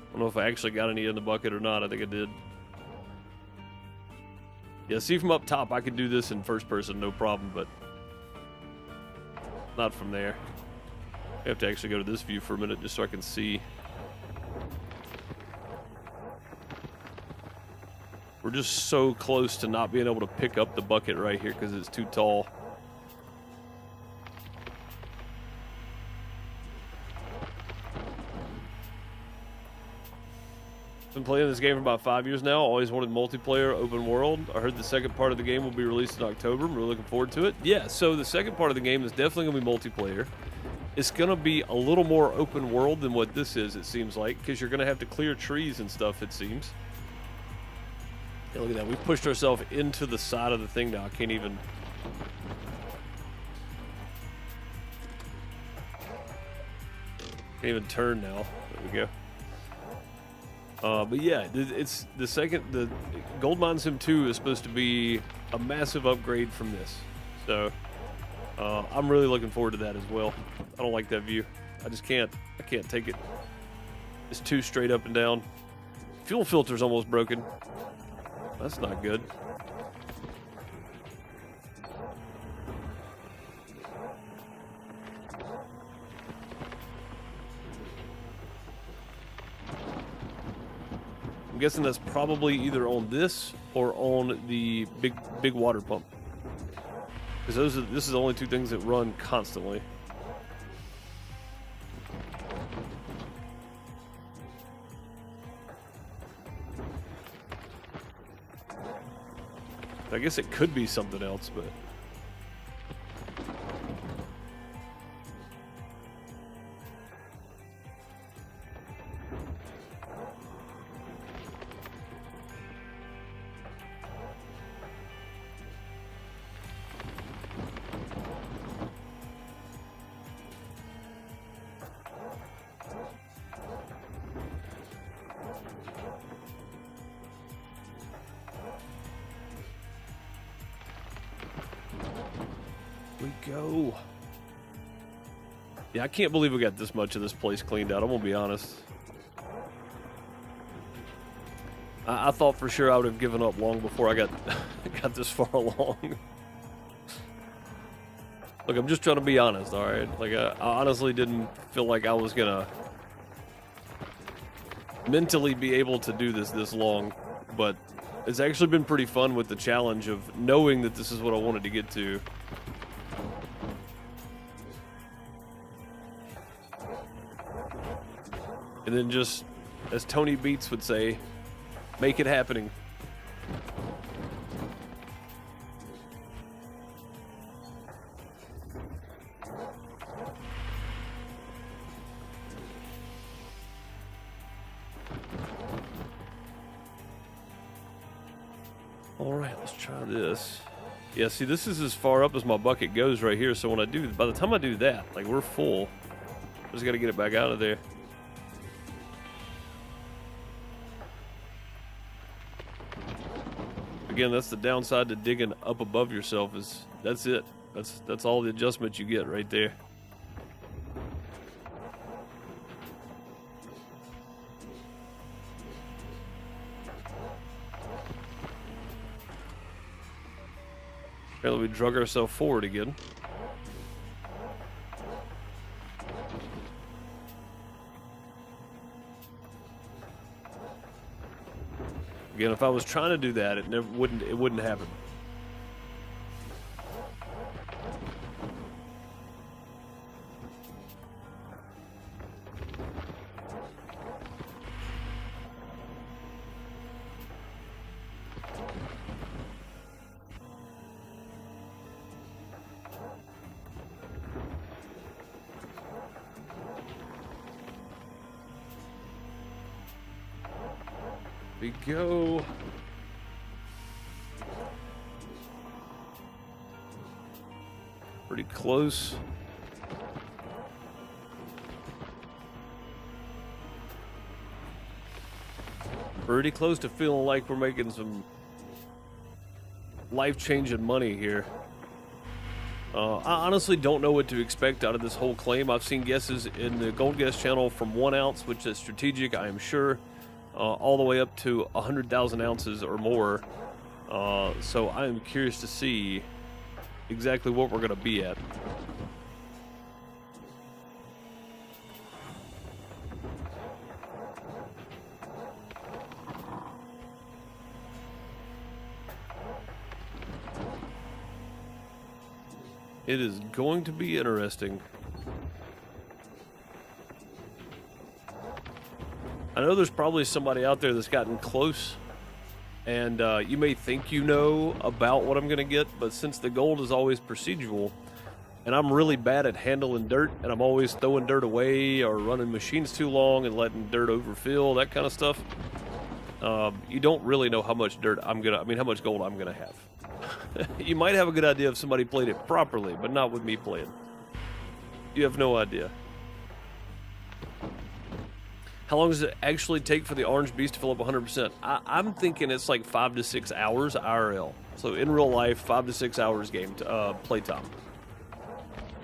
I don't know if I actually got any in the bucket or not. I think I did. Yeah, see from up top, I could do this in first person, no problem, but not from there. I have to actually go to this view for a minute just so I can see. We're just so close to not being able to pick up the bucket right here because it's too tall. Been playing this game for about 5 years now. Always wanted multiplayer, open world. I heard the second part of the game will be released in October. I'm really looking forward to it. Yeah, so the second part of the game is definitely going to be multiplayer. It's going to be a little more open world than what this is, it seems like, because you're going to have to clear trees and stuff, it seems. Yeah, look at that. We've pushed ourselves into the side of the thing now. I can't even turn now. There we go. But yeah, it's the Gold Mine Sim 2 is supposed to be a massive upgrade from this. So I'm really looking forward to that as well. I don't like that view. I can't take it. It's too straight up and down. Fuel filter's almost broken. That's not good. I'm guessing that's probably either on this or on the big water pump, because this is the only two things that run constantly. I guess it could be something else, but go. Yeah, I can't believe we got this much of this place cleaned out. I'm gonna be honest. I thought for sure I would have given up long before I got got this far along. Look, I'm just trying to be honest, all right? Like, I honestly didn't feel like I was gonna mentally be able to do this long, but it's actually been pretty fun with the challenge of knowing that this is what I wanted to get to. And then just, as Tony Beats would say, make it happening. All right, let's try this. Yeah, see, this is as far up as my bucket goes right here. So when I do, by the time I do that, like, we're full. Just got to get it back out of there. Again, that's the downside to digging up above yourself, is that's it. That's all the adjustments you get right there. Apparently we drug ourselves forward again. Again, if I was trying to do that, it wouldn't happen. We go. Pretty close. Pretty close to feeling like we're making some life-changing money here. I honestly don't know what to expect out of this whole claim. I've seen guesses in the Gold Guess channel from 1 ounce, which is strategic, I am sure, all the way up to 100,000 ounces or more. So I am curious to see exactly what we're going to be at. It is going to be interesting. I know there's probably somebody out there that's gotten close, and you may think you know about what I'm going to get, but since the gold is always procedural, and I'm really bad at handling dirt, and I'm always throwing dirt away or running machines too long and letting dirt overfill, that kind of stuff, you don't really know how much dirt how much gold I'm going to have. You might have a good idea if somebody played it properly, but not with me playing. You have no idea. How long does it actually take for the orange beast to fill up 100%? I'm thinking it's like 5 to 6 hours IRL. So in real life, 5 to 6 hours game play time.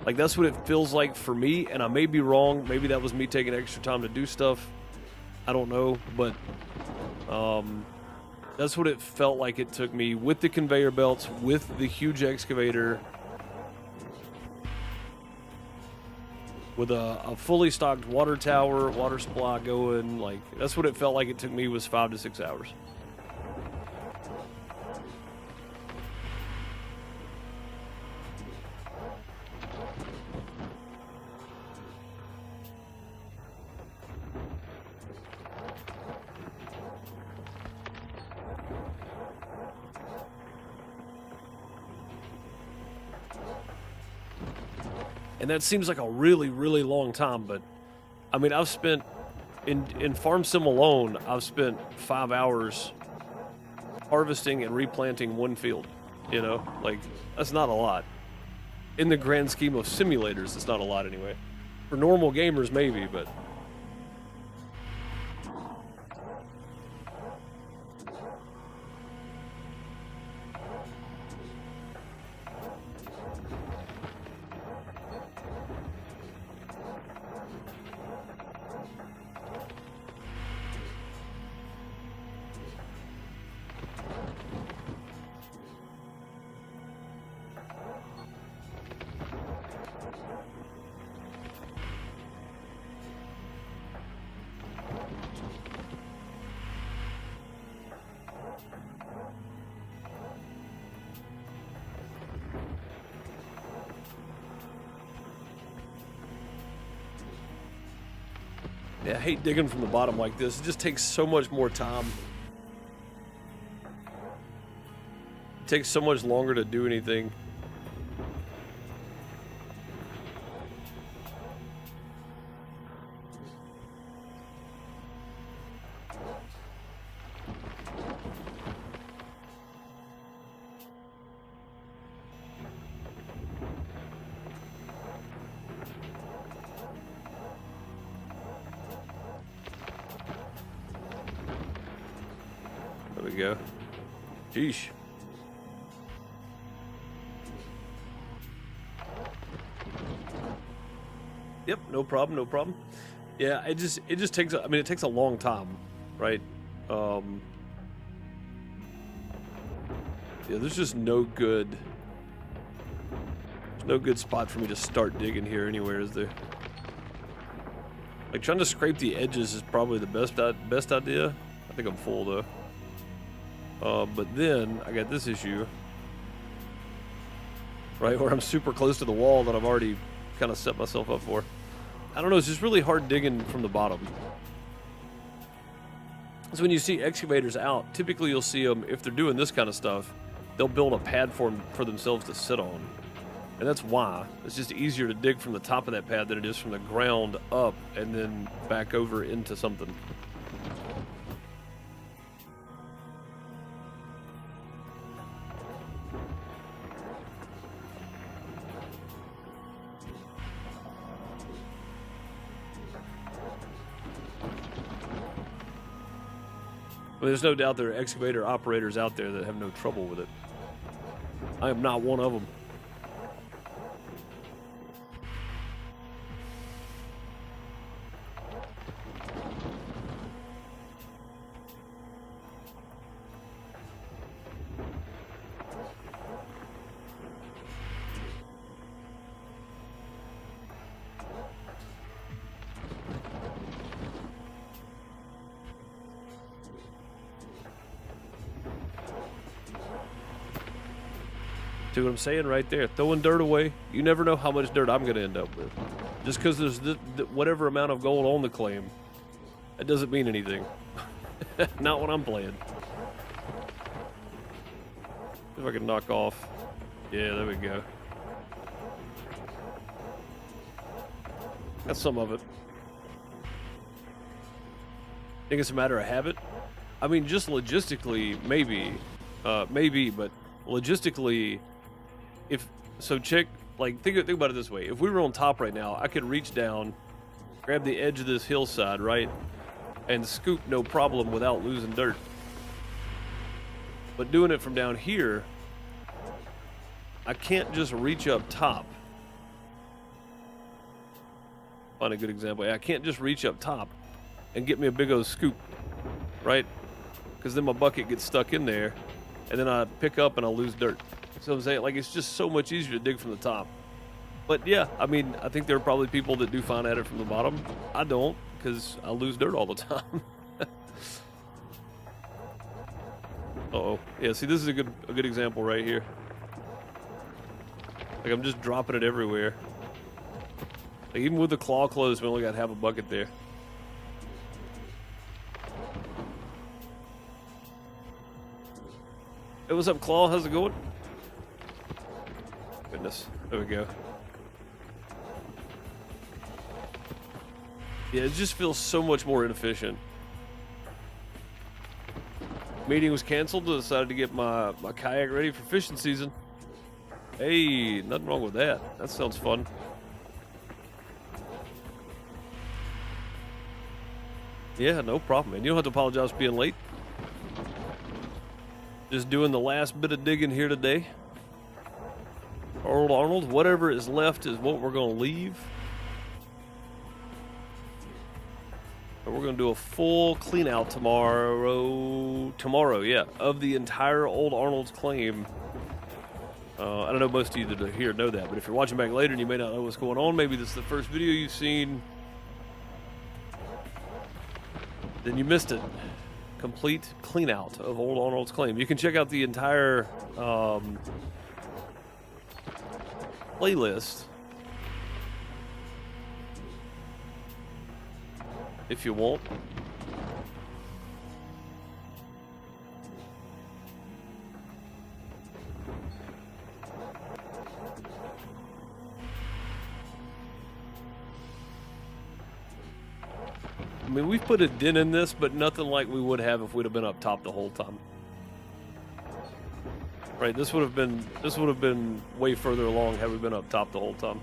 Like, that's what it feels like for me, and I may be wrong. Maybe that was me taking extra time to do stuff. I don't know, but that's what it felt like it took me with the conveyor belts, with the huge excavator, with a fully stocked water tower, water supply going. Like, that's what it felt like it took me, was 5 to 6 hours. And that seems like a really, really long time, but I mean, I've spent, in Farm Sim alone, I've spent 5 hours harvesting and replanting one field, you know? Like, that's not a lot. In the grand scheme of simulators, it's not a lot anyway. For normal gamers, maybe, but... Yeah, I hate digging from the bottom like this. It just takes so much more time. It takes so much longer to do anything. There we go. Sheesh. Yep, no problem, no problem. Yeah, it just takes, I mean, it takes a long time, right? Yeah, there's just no good spot for me to start digging here anywhere, is there? Like, trying to scrape the edges is probably the best idea. I think I'm full, though. But then I got this issue, right, where I'm super close to the wall that I've already kind of set myself up for. I don't know, it's just really hard digging from the bottom. So when you see excavators out, typically you'll see them, if they're doing this kind of stuff, they'll build a pad for themselves to sit on. And that's why. It's just easier to dig from the top of that pad than it is from the ground up and then back over into something. I mean, there's no doubt there are excavator operators out there that have no trouble with it. I am not one of them. See what I'm saying right there? Throwing dirt away. You never know how much dirt I'm going to end up with. Just because there's whatever amount of gold on the claim, it doesn't mean anything. Not when I'm playing. See if I can knock off. Yeah, there we go. That's some of it. Think it's a matter of habit? I mean, just logistically, maybe. Maybe, but logistically... think about it this way. If we were on top right now, I could reach down, grab the edge of this hillside, right, and scoop no problem without losing dirt. But doing it from down here, I can't just reach up top. Find a good example. I can't just reach up top and get me a big old scoop, right? Because then my bucket gets stuck in there, and then I pick up and I'll lose dirt. So I'm saying, like, it's just so much easier to dig from the top. But yeah, I mean, I think there are probably people that do fine at it from the bottom. I don't, because I lose dirt all the time. Uh-oh. Yeah, see, this is a good example right here. Like, I'm just dropping it everywhere. Like, even with the claw closed, we only got half a bucket there. Hey, what's up, Claw? How's it going? Goodness. There we go. Yeah, it just feels so much more inefficient. Meeting was canceled. I decided to get my kayak ready for fishing season. Hey, nothing wrong with that. That sounds fun. Yeah, no problem, man. You don't have to apologize for being late. Just doing the last bit of digging here today. Old Arnold, whatever is left is what we're going to leave. And we're going to do a full clean out tomorrow, yeah, of the entire Old Arnold's claim. I don't know, most of you that are here know that, but if you're watching back later and you may not know what's going on, maybe this is the first video you've seen, then you missed it. Complete clean out of Old Arnold's claim. You can check out the entire playlist if you want. I mean, we've put a dent in this, but nothing like we would have if we'd have been up top the whole time. Right, this would have been way further along had we been up top the whole time.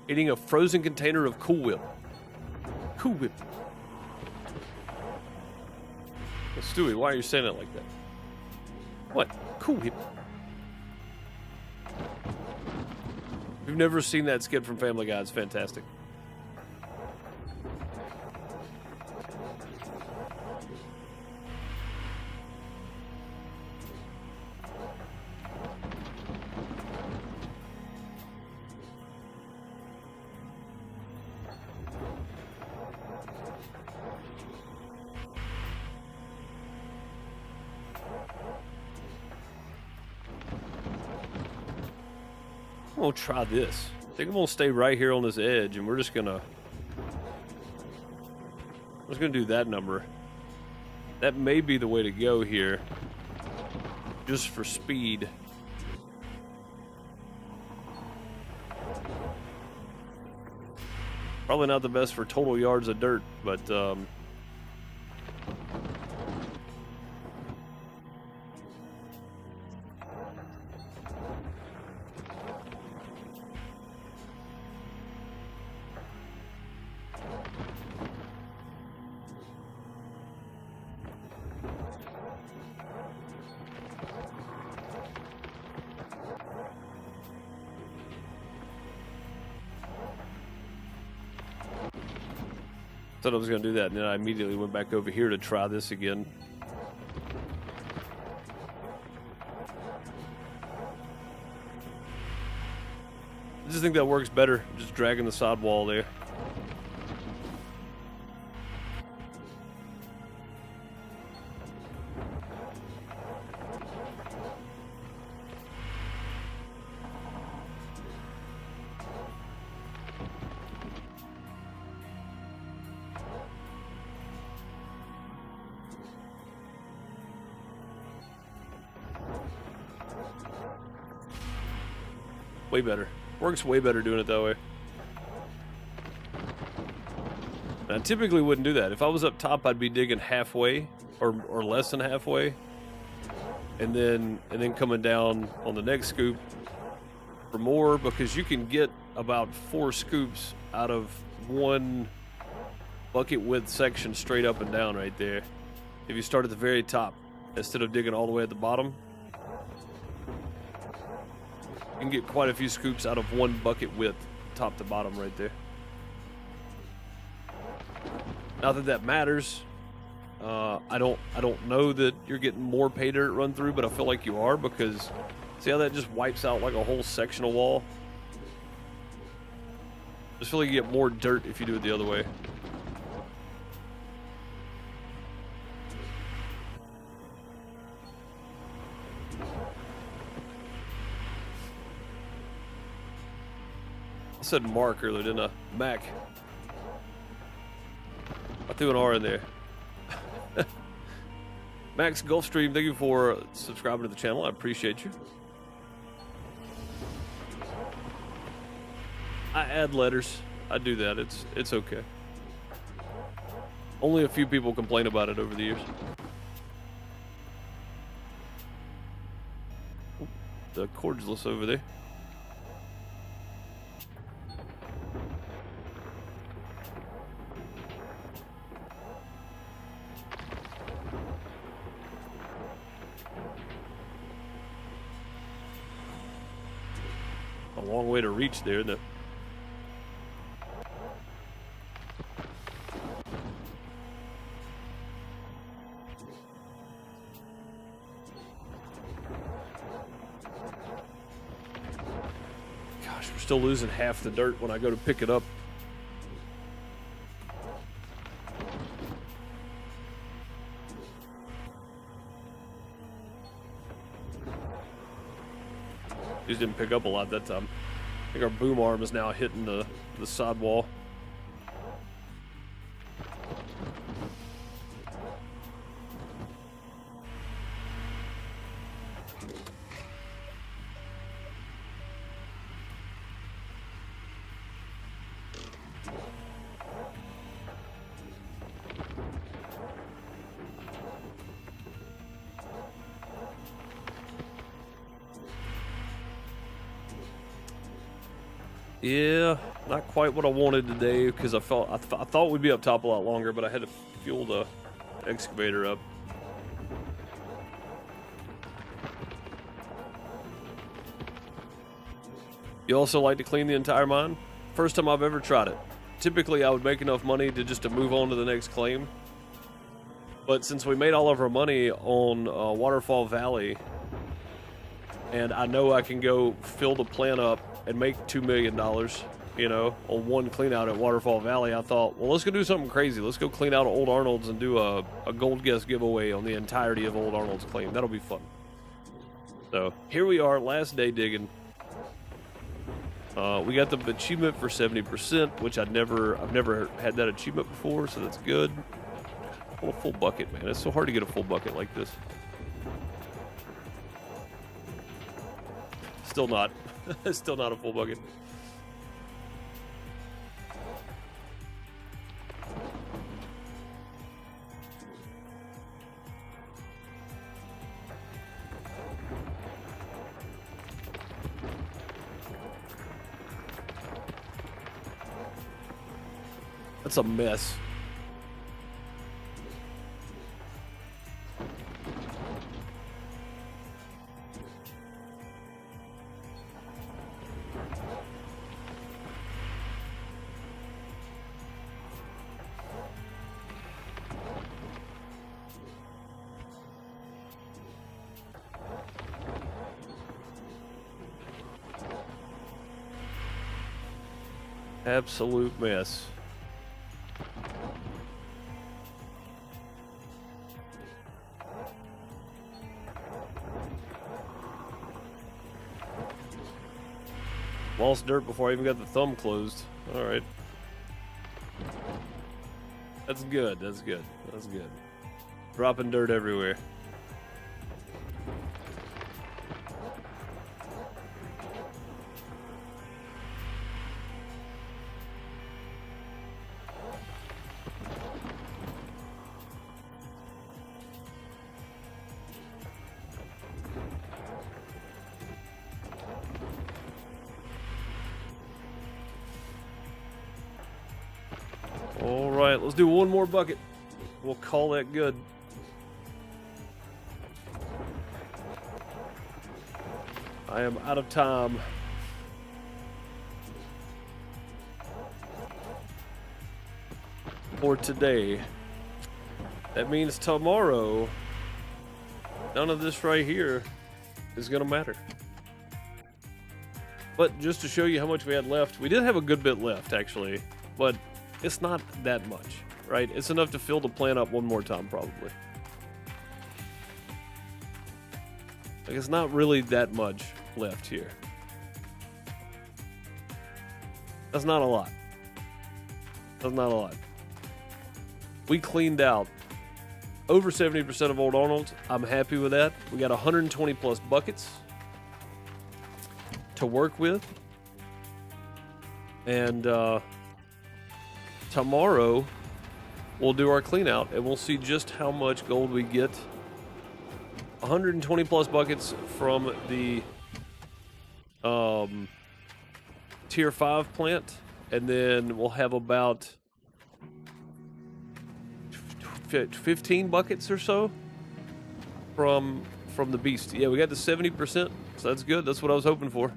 Eating a frozen container of Cool Whip. Cool Whip. Well, Stewie, why are you saying it like that? What? Cool Whip. If you've never seen that skit from Family Guy, it's fantastic. I'm gonna try this. I think I'm gonna stay right here on this edge, and we're just gonna do that number. That may be the way to go here, just for speed. Probably not the best for total yards of dirt, but thought I was going to do that, and then I immediately went back over here to try this again. I just think that works better, just dragging the sidewall there. Way better. Works way better doing it that way. And I typically wouldn't do that. If I was up top, I'd be digging halfway or less than halfway, and then coming down on the next scoop for more, because you can get about 4 scoops out of one bucket width section straight up and down right there. If you start at the very top instead of digging all the way at the bottom, you can get quite a few scoops out of one bucket width, top to bottom right there. Not that that matters. I don't know that you're getting more pay dirt run through, but I feel like you are, because see how that just wipes out like a whole sectional wall? Just feel like you get more dirt if you do it the other way. I said Mark earlier, didn't I? Mac. I threw an R in there. Max Gulfstream, thank you for subscribing to the channel. I appreciate you. I add letters. I do that. It's okay. Only a few people complain about it over the years. Ooh, the cordless over there. A long way to reach there. Gosh, we're still losing half the dirt when I go to pick it up. Just didn't pick up a lot that time. I think our boom arm is now hitting the sidewall. Yeah, not quite what I wanted today because I thought we'd be up top a lot longer, but I had to fuel the excavator up. You also like to clean the entire mine? First time I've ever tried it. Typically, I would make enough money to move on to the next claim. But since we made all of our money on Waterfall Valley, and I know I can go fill the plant up and make $2 million, you know, on one clean out at Waterfall Valley, I thought, well, let's go do something crazy. Let's go clean out Old Arnold's and do a gold guess giveaway on the entirety of Old Arnold's claim. That'll be fun. So here we are, last day digging. We got the achievement for 70%, which I've never had that achievement before, so that's good. I want a full bucket, man. It's so hard to get a full bucket like this. Still not. Still not a full bucket. That's a mess. Absolute mess. Lost dirt before I even got the thumb closed. All right. That's good. That's good. That's good. Dropping dirt everywhere. All right, let's do one more bucket. We'll call that good. I am out of time. For today. That means tomorrow, none of this right here is gonna matter. But just to show you how much we had left, we did have a good bit left actually, but it's not that much, right? It's enough to fill the plant up one more time, probably. Like, it's not really that much left here. That's not a lot. That's not a lot. We cleaned out over 70% of Old Arnold's. I'm happy with that. We got 120 plus buckets to work with. And, tomorrow, we'll do our clean out and we'll see just how much gold we get. 120 plus buckets from the tier 5 plant, and then we'll have about 15 buckets or so from the beast. Yeah, we got the 70%, so that's good. That's what I was hoping for.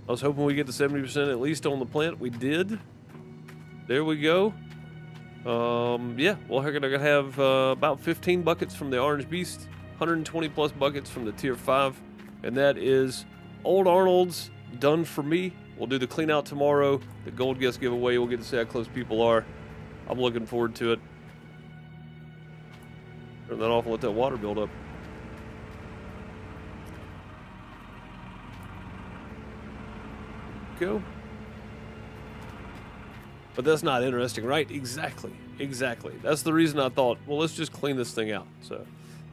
I was hoping we get the 70% at least on the plant. We did. There we go. Yeah, well, we're gonna have about 15 buckets from the Orange Beast, 120 plus buckets from the Tier 5, and that is Old Arnold's done for me. We'll do the clean out tomorrow. The gold guess giveaway. We'll get to see how close people are. I'm looking forward to it. Turn that off and let that water build up. go. But that's not interesting, right? Exactly. Exactly. That's the reason I thought, well, let's just clean this thing out. So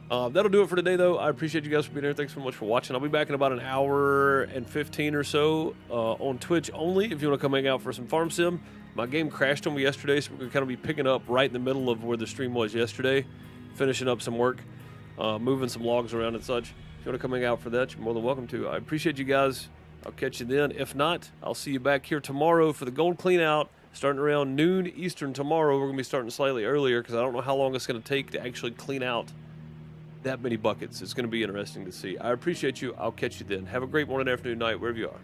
that'll do it for today, though. I appreciate you guys for being here. Thanks so much for watching. I'll be back in about an hour and 15 or so on Twitch only if you want to come hang out for some farm sim. My game crashed on me yesterday, so we're going to kind of be picking up right in the middle of where the stream was yesterday, finishing up some work, moving some logs around and such. If you want to come hang out for that, you're more than welcome to. I appreciate you guys. I'll catch you then. If not, I'll see you back here tomorrow for the gold clean out. Starting around noon Eastern tomorrow. We're going to be starting slightly earlier because I don't know how long it's going to take to actually clean out that many buckets. It's going to be interesting to see. I appreciate you. I'll catch you then. Have a great morning, afternoon, night, wherever you are.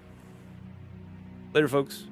Later, folks.